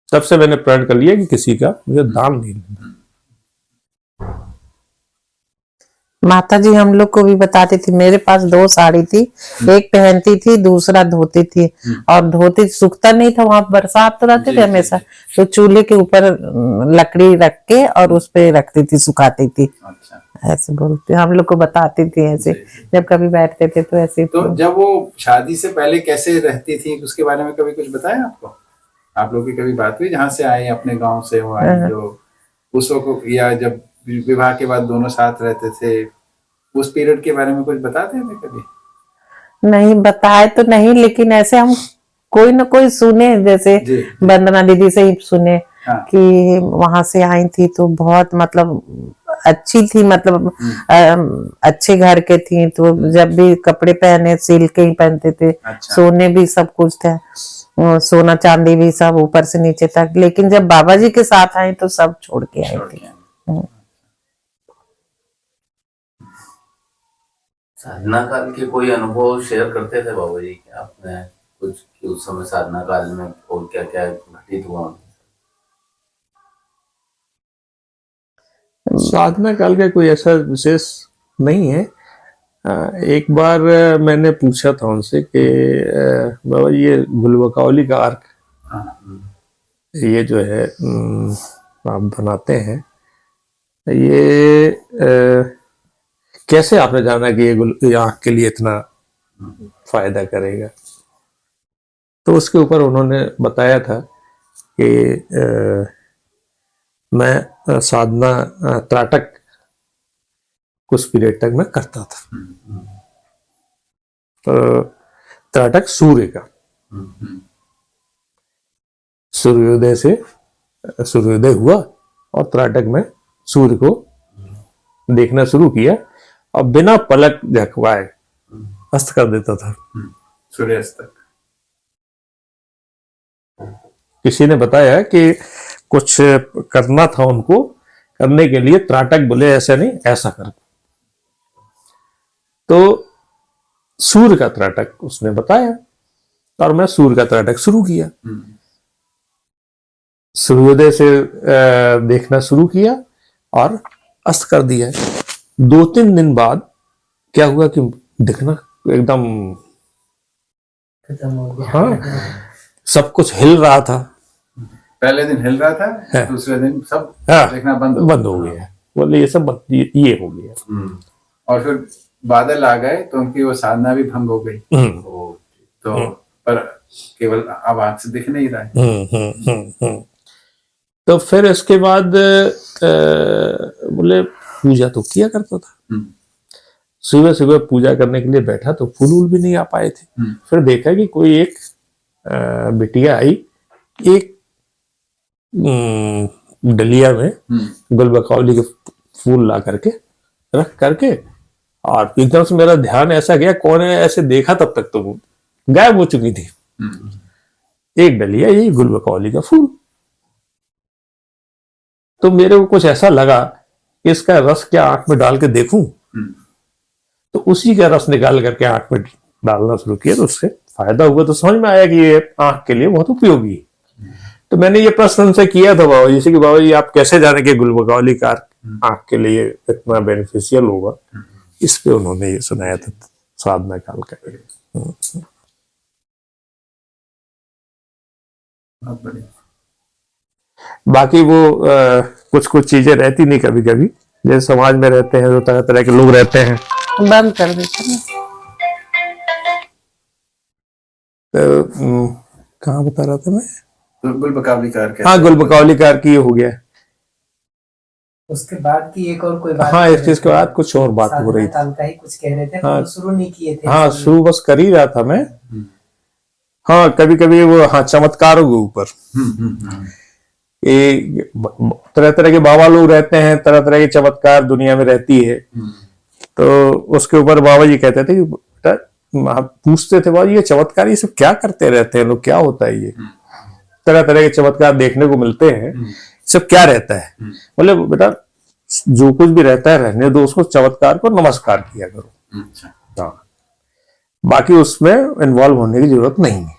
तब से मैंने प्रण कर लिया कि किसी का मुझे दान नहीं लेना। माता जी हम लोग को भी बताती थी, मेरे पास 2 साड़ी थी, एक पहनती थी, दूसरा धोती थी, और धोती सूखता नहीं था, वहां बरसात रहते थे हमेशा, तो चूल्हे के ऊपर लकड़ी रख के और उस पे रखती थी, सुखाती थी। अच्छा। ऐसे बोलते हम लोग को बताती थी ऐसे, जब कभी बैठते थे तो ऐसे। तो जब वो शादी से पहले कैसे रहती थी उसके बारे में कभी कुछ बताया आपको? आप लोग की कभी बात हुई जहाँ से आए, अपने गांव से वो आए जो उस वक्त, या जब विवाह के बाद दोनों साथ रहते थे, उस पीरियड के बारे में कुछ बताते थे कभी? नहीं बताए तो नहीं, लेकिन ऐसे हम कोई ना कोई सुने, जैसे वंदना दीदी से ही सुने। हाँ। कि वहां से आई थी तो बहुत मतलब अच्छी थी, मतलब अच्छे घर के थी, तो जब भी कपड़े पहने सिल के ही पहनते थे। अच्छा। सोने भी सब कुछ था, सोना चांदी भी सब ऊपर से नीचे तक, लेकिन जब बाबा जी के साथ आए तो सब छोड़ के आई थी। साधना काल के कोई अनुभव शेयर करते थे बाबा जी क्या आपने कुछ, कि उस समय साधना काल में और क्या क्या घटित हुआ? साधना काल का कोई ऐसा विशेष नहीं है। एक बार मैंने पूछा था उनसे कि बाबा ये गुलबकावली का अर्क, ये जो है आप बनाते हैं, ये कैसे आपने जाना कि ये आँख के लिए इतना फायदा करेगा? तो उसके ऊपर उन्होंने बताया था कि मैं साधना त्राटक कुछ पीरियड तक मैं करता था। तो त्राटक सूर्य का, सूर्योदय से सूर्योदय हुआ और त्राटक में सूर्य को देखना शुरू किया और बिना पलक झपकाए अस्त कर देता था, सूर्यास्त तक। किसी ने बताया कि कुछ करना था उनको, करने के लिए त्राटक बोले ऐसा नहीं ऐसा कर, तो सूर्य का त्राटक उसने बताया और मैं सूर्य का त्राटक शुरू किया। सूर्योदय से देखना शुरू किया और अस्त कर दिया। 2-3 दिन बाद क्या हुआ कि दिखना एकदम खत्म हो गया। हाँ, सब कुछ हिल रहा था। पहले दिन हिल रहा था, दूसरे दिन सब देखना बंद हो गया। बोले ये सब ये हो गया। और फिर बादल आ गए तो उनकी वो साधना भी भंग हो गई। तो पर केवल अब आंख से दिख नहीं रहा है। तो फिर इसके बाद बोले पूजा तो किया करता था, सुबह सुबह पूजा करने के लिए बैठा तो फूल वूल भी नहीं आ पाए थे। फिर देखा कि कोई एक बिटिया आई, एक डलिया में गुलबकावली के फूल ला करके रख करके, और एकदम से मेरा ध्यान ऐसा गया कौन है, ऐसे देखा तब तक तो वो गायब हो चुकी थी। एक डलिया, ये गुलबकावली का फूल। तो मेरे को कुछ ऐसा लगा कि इसका रस क्या आंख में डाल के देखूं, तो उसी का रस निकाल करके आंख में डालना शुरू किया, तो उससे फायदा हुआ। तो समझ में आया कि ये आंख के लिए बहुत उपयोगी है। तो मैंने ये प्रश्न उनसे किया था बाबा जी से कि बाबा जी आप कैसे जाने कि गुलबकौली का आंख के लिए इतना बेनिफिशियल होगा। इस पे उन्होंने ये सुनाया था साधना काल का। बहुत बढ़िया। बाकी वो कुछ कुछ चीजें रहती नहीं कभी कभी, जैसे समाज में रहते हैं तो तरह तरह के लोग रहते हैं, बंद कर देते हैं। तो कहाँ बता रहा था मैं? तो गुलबकावलीकार कैसे? हाँ, गुलबकौलीकार की ये हो गया। उसके बाद की एक और कोई बात हाँ, कर इस रहे चीज के थे। बाद कुछ और बात हो रही साधना थी। काल का ही कुछ कह रहे थे, हाँ। पर शुरू नहीं किए थे। हाँ, इसलिए। शुरू बस कर ही रहा था मैं। हाँ, कभी कभी वो, हाँ, चमत्कारों के ऊपर ये तरह तरह के बाबा लोग रहते हैं, तरह तरह के चमत्कार दुनिया में रहती है। तो उसके ऊपर बाबा जी कहते थे कि बेटा, पूछते थे बाबा जी ये चमत्कार ये सब क्या करते रहते हैं लोग, क्या होता है ये? तरह तरह के चमत्कार देखने को मिलते हैं, सब क्या रहता है? बोले बेटा जो कुछ भी रहता है रहने दो उसको, चमत्कार को नमस्कार किया करो। अच्छा। हाँ, बाकी उसमें इन्वॉल्व होने की जरूरत नहीं है,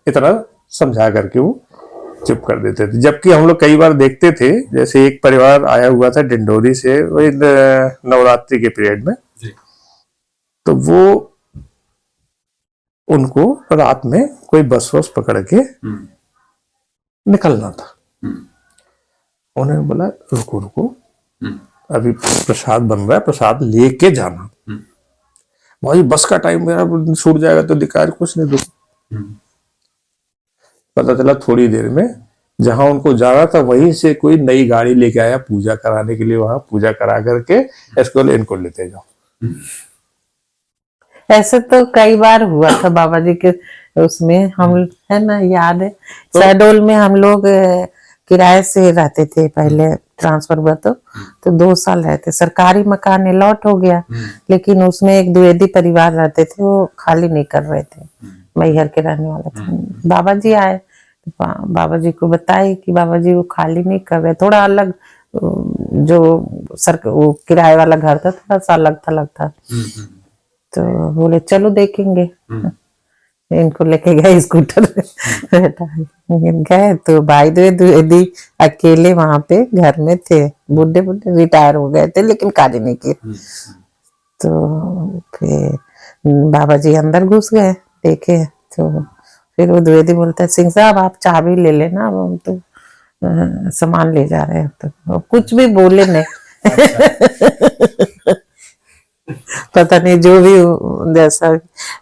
इतना समझा करके वो चुप कर देते थे। जबकि हम लोग कई बार देखते थे, जैसे एक परिवार आया हुआ था डिंडोरी से वही नवरात्रि के पीरियड में, जी। तो वो उनको रात में कोई बस वस पकड़ के निकलना था। उन्होंने बोला रुको रुको, अभी प्रसाद बन रहा है, प्रसाद लेके जाना। भाई बस का टाइम मेरा छूट जाएगा तो दिक्कत कुछ नहीं। दो पता चला थोड़ी देर में जहां उनको जाना था वहीं से कोई नई गाड़ी लेके आया पूजा कराने के लिए, वहां पूजा करा करके इसको इनको लेते जाओ। ऐसे तो कई बार हुआ था बाबा जी के उसमें, हम है ना, याद है शहडोल में हम लोग किराए से रहते थे पहले, ट्रांसफर हुआ तो 2 साल रहते। सरकारी मकान अलॉट हो गया, लेकिन उसमें एक द्विवेदी परिवार रहते थे, वो खाली नहीं कर रहे थे, मैहर के रहने वाले थे। बाबा जी आए, बाबा जी को बताए कि बाबा जी वो खाली नहीं कर रहे, थोड़ा अलग, जो वो किराए वाला घर था थोड़ा सा अलग थलग था। तो बोले चलो देखेंगे। इनको लेके गए स्कूटर गए तो भाई द्विवेदी अकेले वहां पे घर में थे, बुढ़े बुढ़े रिटायर हो गए थे लेकिन कार्य नहीं किए। तो फिर बाबा जी अंदर घुस गए, देखे तो फिर वो द्विवेदी बोलता है सिंह साहब आप चाबी ले लेना, अब हम तो सामान ले जा रहे हैं। तो कुछ भी बोले नहीं। पता नहीं जो भी जैसा,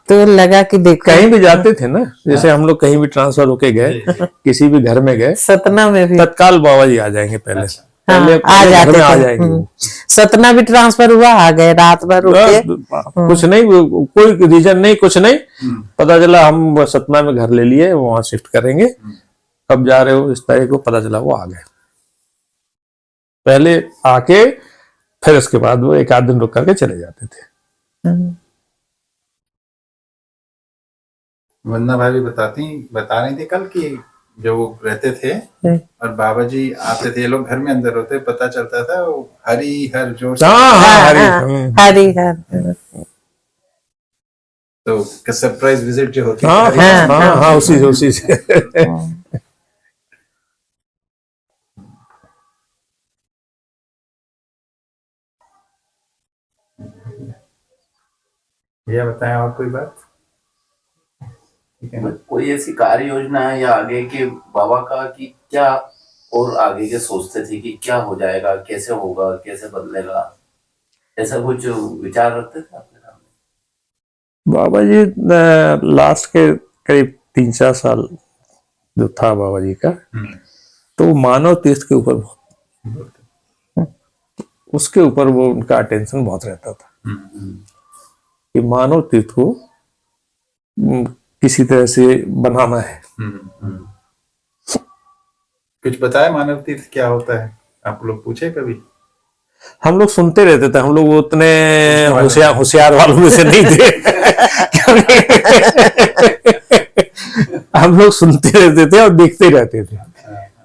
तो लगा कि देखो कहीं भी जाते थे ना, जैसे हम लोग कहीं भी ट्रांसफर होके गए, किसी भी घर में गए, सतना में भी तत्काल बाबा जी आ जाएंगे पहले। हाँ, पहले आ घर जाते में आ थे। जाएंगे वो। सतना भी ट्रांसफर हुआ, आ गए, रात भर रुके। कुछ नहीं, कोई रीजन नहीं, कुछ नहीं, पता चला हम सतना में घर ले लिए, वहां शिफ्ट करेंगे, कब जा रहे हो इस तारीख को, पता चला वो आ गए पहले आके, फिर उसके बाद वो 1 आध दिन रुक करके चले जाते थे। वंदना भाभी बता रही थी कल कि जो वो रहते थे और बाबा जी आते थे, ये लोग घर में अंदर होते, पता चलता था वो हरी हर जोश। हरी हर। तो सरप्राइज विजिट जो होती हाँ थी, हाँ हाँ हाँ, उसी से। भैया बताएं और कोई बात? ठीक है ना? कोई ऐसी कार्य योजना है या आगे के बाबा का कि क्या, और आगे के सोचते थे कि क्या हो जाएगा, कैसे होगा, कैसे बदलेगा, ऐसा कुछ विचार रखते थे अपने सामने? बाबा जी लास्ट के करीब 3-4 साल जो था बाबा जी का, तो मानव तीर्थ के ऊपर उसके ऊपर वो उनका अटेंशन बहुत रहता था कि मानव तीर्थ को किसी तरह से बनाना है। कुछ बताए मानव तीर्थ क्या होता है, आप लोग पूछे कभी? हम लोग सुनते रहते थे, हम लोग उतने होशियार वालों में से नहीं थे। हम लोग सुनते रहते थे और देखते रहते थे।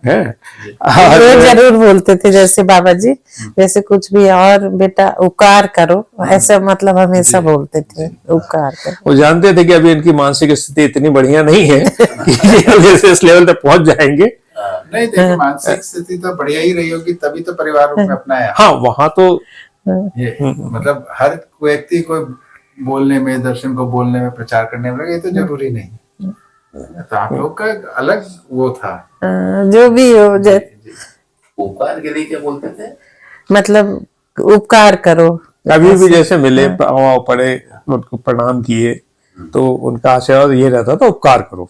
वो जरूर बोलते थे जैसे बाबा जी, जैसे कुछ भी और बेटा उपकार करो, ऐसा मतलब हमेशा बोलते थे उपकार करो। वो जानते थे कि अभी इनकी मानसिक स्थिति इतनी बढ़िया नहीं है कि जैसे इस लेवल तक पहुंच जाएंगे, नहीं देखिए, मानसिक स्थिति तो बढ़िया ही रही होगी, तभी तो परिवार रूप में अपनाया। हाँ वहां तो ये मतलब हर व्यक्ति को बोलने में, दर्शन को बोलने में, प्रचार करने में, ये तो जरूरी नहीं। तो आप लोग का अलग वो था। जो भी हो उपकार के लिए क्या बोलते थे? मतलब उपकार करो। अभी भी जैसे मिले, पड़े, उनको प्रणाम किए, तो उनका आशीर्वाद ये रहता था, उपकार करो।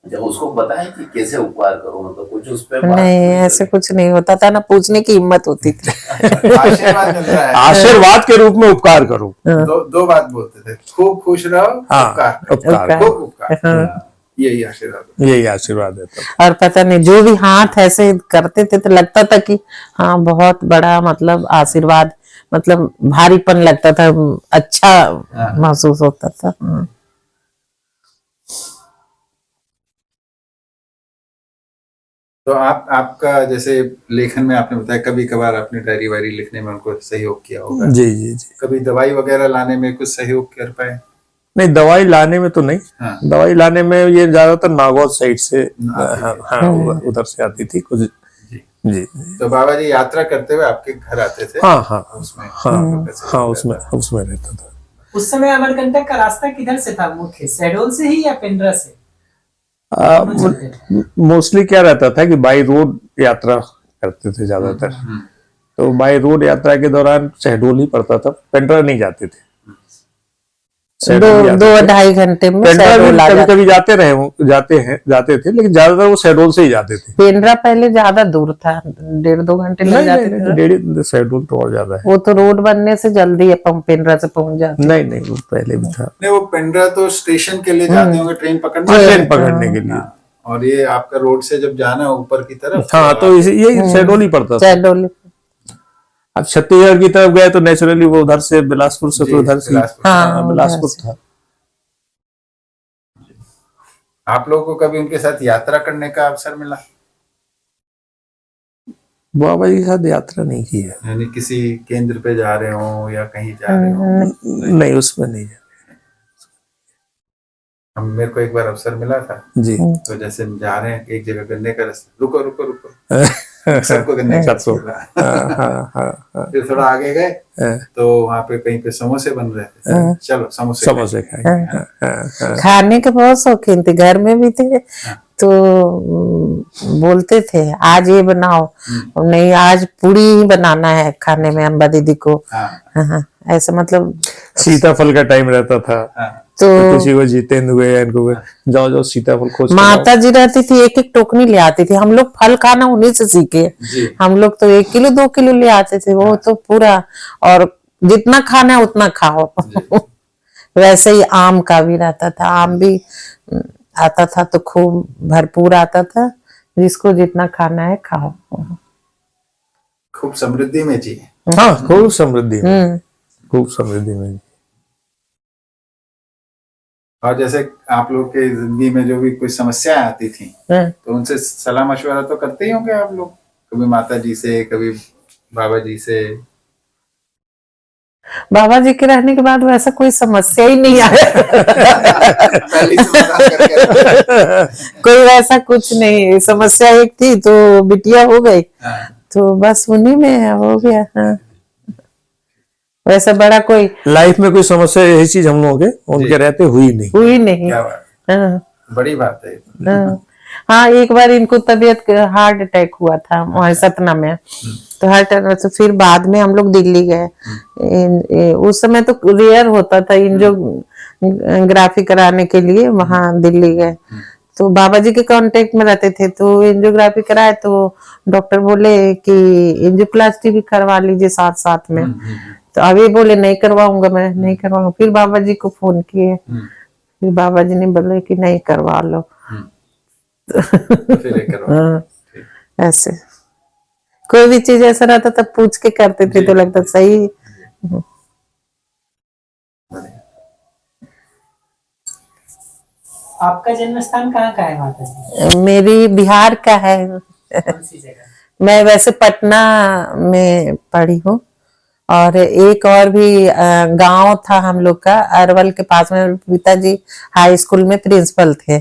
जब उसको बताया कि कैसे उपकार करो, मतलब कुछ उस पर नहीं, ऐसे कुछ नहीं होता था, ना पूछने की हिम्मत होती थी। आशीर्वाद मिल रहा है, आशीर्वाद के रूप में उपकार करो। दो बात बोलते थे, खूब खुश रहो, हाँ, उपकार, उपकार, खूब उपकार, यही आशीर्वाद, यही आशीर्वाद देता था। और पता नहीं जो भी हाथ ऐसे करते थे तो लगता था कि हाँ बहुत बड़ा मतलब आशीर्वाद, मतलब भारीपन लगता था, अच्छा महसूस होता था। तो आपका जैसे लेखन में आपने बताया कभी कभार आपने डायरी वायरी लिखने में उनको सहयोग किया होगा। जी जी जी। कभी दवाई वगैरह लाने में कुछ सहयोग कर पाए? नहीं, दवाई लाने में तो नहीं। हाँ। दवाई लाने में ये ज्यादातर नागौर साइड से, हाँ, उधर से आती थी कुछ। जी। जी। तो बाबा जी यात्रा करते हुए आपके घर आते थे? हाँ हाँ उसमें हाँ, उसमें रहता था। उस समय अमरकंटक का रास्ता किधर से था मुख्य, शहडोल से ही या पिंडरा से? मोस्टली क्या रहता था कि बाई रोड यात्रा करते थे ज्यादातर। तो बाई रोड यात्रा के दौरान शहडोल ही पड़ता था, पेंड्रा नहीं जाते थे। 2-2.5 घंटे में शहडोल आ कभी कभी जाते थे, लेकिन ज्यादातर वो शहडोल से ही जाते थे। पेंड्रा पहले ज्यादा दूर था, 1.5-2 घंटे लग जाते थे। शहडोल तो और ज्यादा है। वो तो रोड बनने से जल्दी अपन पेंड्रा से पहुंच जाते। नहीं, वो पहले भी था। नहीं, वो पेंड्रा तो स्टेशन के लिए जाते होंगे, ट्रेन पकड़ने के लिए। और ये आपका रोड से जब जाना ऊपर की तरफ, हाँ, तो यही शहडोल ही पड़ता था। शहडोल। अब छत्तीसगढ़ की तरफ गए तो नेचुरली वो उधर से बिलासपुर से, तो उधर से बिलासपुर था। आप लोगों को कभी उनके साथ यात्रा करने का अवसर मिला? बाबा जी के साथ यात्रा नहीं की है। यानी किसी केंद्र पे जा रहे हो या कहीं जा रहे हो? नहीं, उसमें नहीं है। हम मेरे को एक बार अवसर मिला था जी। तो जैसे जा रहे हैं एक जगह, गन्ने का रस, रुको सबको गन्ने का रस मिला। फिर थोड़ा आगे गए तो वहाँ पे कहीं पे समोसे बन रहे थे, चलो समोसे खाएंगे। खाने के बहुत शौकीन थे, घर में भी थे। तो बोलते थे आज ये बनाओ, नहीं आज पूरी ही बनाना है खाने में अम्बा दीदी को। ऐसा मतलब सीताफल का टाइम रहता था, तो किसी को जितेंद्र हुए, इनको जाओ सीताफल खोज। माता जी रहती थी, एक टोकनी ले आती थी। हम लोग फल खाना उन्हीं से सीखे। हम लोग तो 1 किलो 2 किलो ले आते थे, वो तो पूरा, और जितना खाना है उतना खाओ। वैसे ही आम का भी रहता था, आम भी आता था तो खूब भरपूर आता था, जिसको जितना खाना है खाओ। खूब समृद्धि में जी। हाँ, खूब समृद्धि में। और जैसे आप लोग के जिंदगी में जो भी कोई समस्याएं आती थी, तो उनसे सलाह मशवरा तो करते ही होंगे आप लोग, कभी माता जी से, कभी बाबा जी से। बाबा जी के रहने के बाद वैसा कोई समस्या ही नहीं आया। कोई वैसा कुछ नहीं, समस्या एक थी तो बिटिया हो गई, तो बस उन्हीं में हो गया। वैसा बड़ा कोई लाइफ में कोई समस्या, यही चीज हम लोगों के उनके रहते हुई नहीं। क्या बात, बड़ी बात है। हाँ, एक बार इनको तबीयत हार्ट अटैक हुआ था वहाँ सतना में, तो हार्ट अटैक से फिर बाद में हम लोग दिल्ली गए। उस समय तो रेयर होता था एंजियोग्राफी कराने के लिए, वहाँ दिल्ली गए तो बाबा जी के कांटेक्ट में रहते थे, तो एंजियोग्राफी कराए तो डॉक्टर बोले कि एंजियोप्लास्टी भी करवा लीजिए साथ में। तो अभी बोले नहीं करवाऊंगा, मैं नहीं करवाऊंगा। फिर बाबा जी को फोन किए, फिर बाबा जी ने बोले कि नहीं करवा लो। ऐसे कोई भी चीज ऐसा रहता था पूछ के करते थे तो लगता सही। आपका जन्म स्थान कहाँ का है माता जी? मेरी बिहार का है। कौन सी जगह? मैं वैसे पटना में पढ़ी हूँ, और एक और भी गांव था हम लोग का अरवल के पास में, पिताजी हाई स्कूल में प्रिंसिपल थे,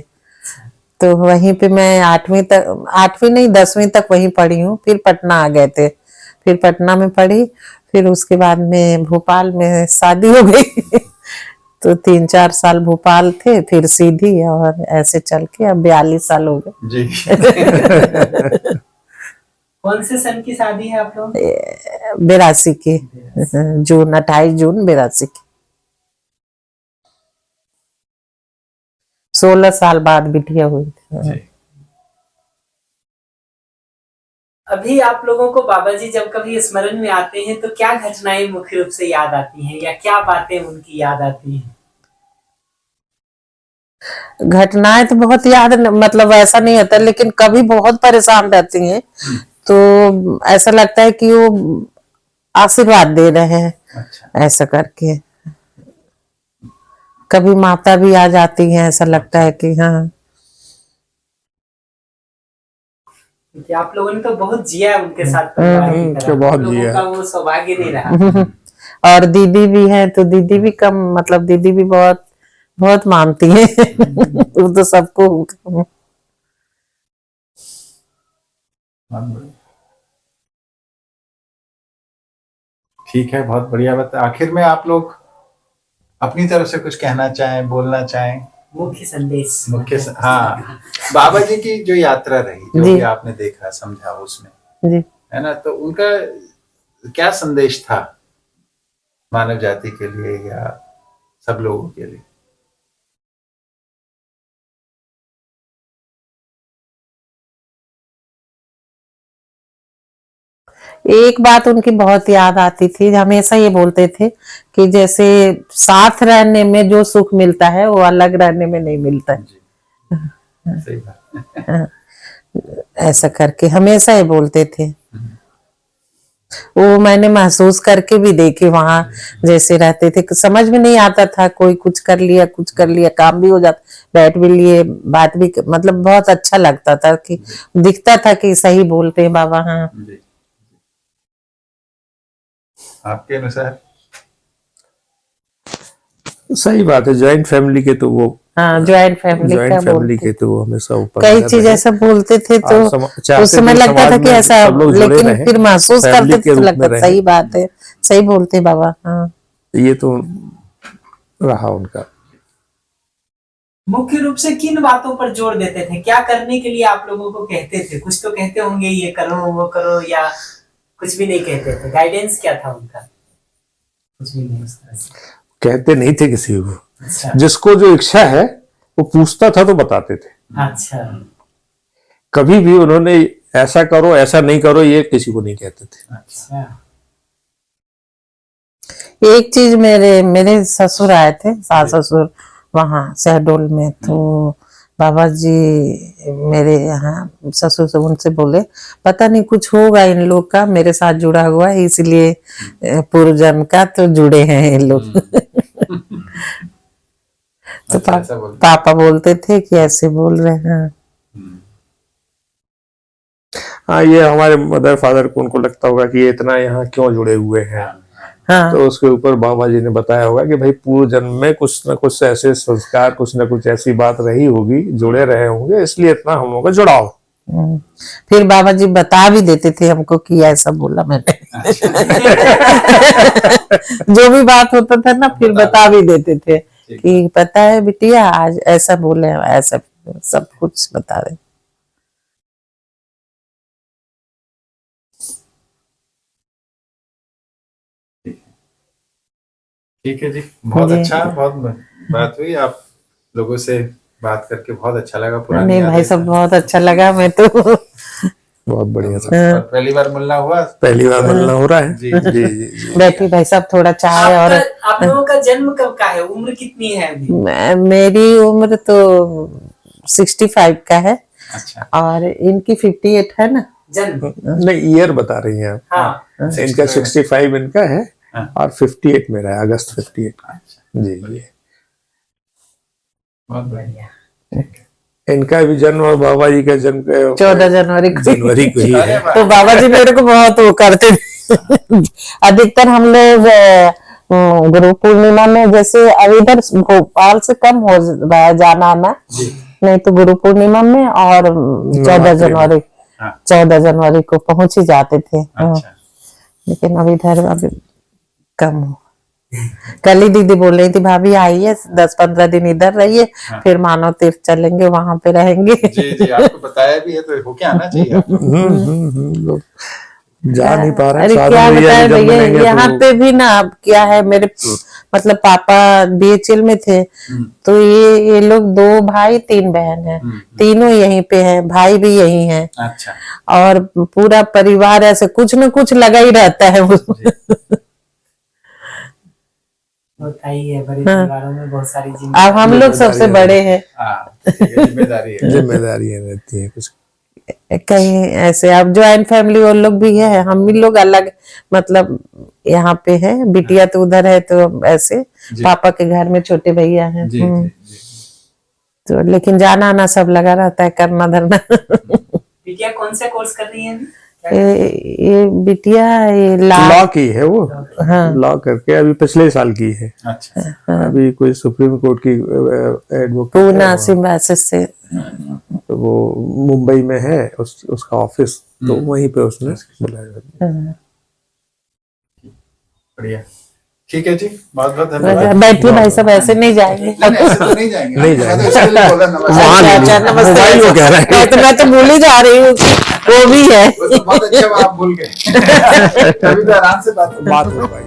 तो वहीं पे मैं 8वीं नहीं 10वीं तक वहीं पढ़ी हूँ। फिर पटना आ गए थे, फिर पटना में पढ़ी। फिर उसके बाद में भोपाल में शादी हो गई तो 3-4 साल भोपाल थे, फिर सीधी, और ऐसे चल के अब 42 साल हो गए। जी। कौन से सन की शादी है आप लोग? 82 की, जून 28 जून 82 की। 16 साल बाद बिटिया हुई थी। जी। अभी आप लोगों को बाबा जी जब कभी स्मरण में आते हैं तो क्या घटनाएं मुख्य रूप से याद आती हैं, या क्या बातें उनकी याद आती हैं? घटनाएं तो बहुत याद मतलब ऐसा नहीं होता, लेकिन कभी बहुत परेशान रहती हैं तो ऐसा लगता है कि वो आशीर्वाद दे रहे हैं। अच्छा। ऐसा करके कभी माता भी आ जाती है, ऐसा लगता है कि हाँ। क्योंकि आप लोगों ने तो बहुत जिया है उनके साथ परिवार की तरह। बहुत हम लोगों जिया। का वो सौभाग्य नहीं रहा। और दीदी भी है तो दीदी भी कम, मतलब दीदी भी बहुत बहुत मानती है वो तो सबको। ठीक है, बहुत बढ़िया बात। आखिर में आप लोग अपनी तरफ से कुछ कहना चाहें, बोलना चाहें? मुख्य संदेश। हाँ, बाबा जी की जो यात्रा रही, जो जी। भी आपने देखा समझा उसमें, जी। है ना, तो उनका क्या संदेश था मानव जाति के लिए या सब लोगों के लिए? एक बात उनकी बहुत याद आती थी, हमेशा ये बोलते थे कि जैसे साथ रहने में जो सुख मिलता है वो अलग रहने में नहीं मिलता है। जी, सही बात। ऐसा करके हमेशा ये बोलते थे। वो मैंने महसूस करके भी देखे, वहां जैसे रहते थे समझ में नहीं आता था, कोई कुछ कर लिया काम भी हो जाता, बैठ भी लिए, बात भी, मतलब बहुत अच्छा लगता था कि दिखता था कि सही बोलते हैं बाबा। हाँ जी। आपके अनुसार? सही बात है। ज्वाइंट फैमिली के तो वो, हाँ, ज्वाइंट फैमिली का ज्वाइंट फैमिली बोलते, के तो वो हमेशा ऊपर कई रहे। चीज ऐसा बोलते थे तो चाहते उस समय थे लगता समाज था कि में ऐसा, सब लोग जुड़े लेकिन रहें, फिर महसूस फैमिली करते के थे तो रूप में लगता रहें। सही बात है, सही बोलते बाबा। हाँ, ये तो रहा उनका। मुख्य रूप से किन बातों पर जोर देते थे? क्या करने के लिए आप लोगों को कहते थे? कुछ तो कहते होंगे, ये करो वो करो, या कुछ भी नहीं कहते थे? गाइडेंस क्या था उनका? कुछ भी नहीं, इस तरह से कहते नहीं थे किसी को। अच्छा। जिसको जो इच्छा है वो पूछता था तो बताते थे। अच्छा। कभी भी उन्होंने ऐसा करो ऐसा नहीं करो ये किसी को नहीं कहते थे। अच्छा। एक चीज, मेरे ससुर आए थे, सास ससुर, वहां शहडोल में, तो बाबा जी मेरे यहाँ ससुर से उनसे बोले पता नहीं कुछ होगा इन लोग का मेरे साथ जुड़ा हुआ है, इसलिए पूर्व जन्म का तो जुड़े हैं ये लोग। तो अच्छा, ऐसा बोलते। पापा बोलते थे कि ऐसे बोल रहे हैं। हाँ, ये हमारे मदर फादर को उनको लगता होगा कि ये इतना यहाँ क्यों जुड़े हुए हैं। हाँ, तो उसके ऊपर बाबा जी ने बताया होगा कि भाई पूर्व जन्म में कुछ न कुछ ऐसे संस्कार, कुछ न कुछ ऐसी बात रही होगी, जुड़े रहे होंगे, इसलिए इतना हम लोगों का जुड़ाव। फिर बाबा जी बता भी देते थे हमको कि ऐसा बोला मैंने। जो भी बात होता था ना, फिर बता भी देते थे कि पता है बिटिया आज ऐसा बोले, ऐसा सब कुछ बता रहे। ठीक है जी, बहुत जी। अच्छा, बहुत बात हुई आप लोगों से बात करके, बहुत अच्छा लगा। पुरानी नहीं भाई यादें सब बहुत अच्छा लगा, मैं तो बहुत बढ़िया था। और पहली बार मिलना हुआ, पहली बार मिलना हो रहा है। जी जी जी जी। बैठी भाई साहब थोड़ा चाय। और आप लोगों का जन्म कब का है? उम्र कितनी है अभी? मेरी उम्र तो 65 का है, अच्छा। और इनकी 58 है ना। जन्म नहीं, ईयर बता रही हैं आप। हाँ। इनका 65 इनका है हाँ। और 58 मेरा है, अगस्त 58। अच्छा, जी जी। बहुत बढ़िया। इनका भी जन्म और बाबा जी का जन्म 14 जनवरी को ही अरे है। वाह। तो बाबा जी मेरे को बहुत वो करते थे। अधिकतर हम लोग गुरु पूर्णिमा में, जैसे अब इधर भोपाल से कम हो रहा है जाना आना, नहीं तो गुरु पूर्णिमा में और 14 जनवरी हाँ। 14 जनवरी को पहुंच ही जाते थे। हाँ। अच्छा। लेकिन अब इधर अभी कम हो। कल ही दीदी बोल रही थी भाभी आइए 10-15 दिन इधर रहिए, फिर मानव तीर्थ चलेंगे, वहां पे रहेंगे। जी जी, आपको बताया भी है तो होके आना चाहिए आपको। लोग जा नहीं पा रहे हैं। अरे साधन क्या भैया बताए जब भैया, मिलेंगे यहाँ तो पे भी ना अब क्या है, मेरे मतलब पापा BHL में थे, तो ये लोग 2 भाई 3 बहन है, तीनों यहीं पे हैं, भाई भी यहीं है, अच्छा। और पूरा परिवार ऐसे कुछ न कुछ लगा ही रहता है। होता ही है, बड़े परिवारों में बहुत सारी अब हम लोग सबसे बड़े हैं, हाँ, ये जिम्मेदारी है। जिम्मेदारियां रहती है कुछ। कहीं ऐसे अब ज्वाइंट फैमिली और लोग भी है, हम भी लोग अलग, मतलब यहाँ पे है, बिटिया तो उधर है, तो ऐसे पापा के घर में छोटे भैया हैं। जी जी जी। तो लेकिन जाना आना सब लगा रहता है, करना धरना। बिटिया कौन सा कोर्स कर रही है अभी? ये बिटिया ये लॉ की है वो। हाँ। लॉ करके अभी पिछले साल की है। अच्छा। अभी कोई सुप्रीम कोर्ट की एडवोकेट पूना सिम्बासिस से, तो वो मुंबई में है उसका ऑफिस, तो वहीं पे उसने बुलाया। बढ़िया, ठीक है जी, बहुत बहुत धन्यवाद। बैठिए भाई साहब, ऐसे नहीं जाएंगे। नहीं, ऐसे तो नहीं जाएंगे। नहीं मैं जाएंगे। तो इसके लिए बोला नमस्ते। अच्छा नमस्ते। मोबाइल वो कह रहा है। मैं तो भूल ही जा रही हूँ, वो भी है। वो तो बहुत अच्छा, आप भूल गए। अभी तो आराम से बात बात हो भाई।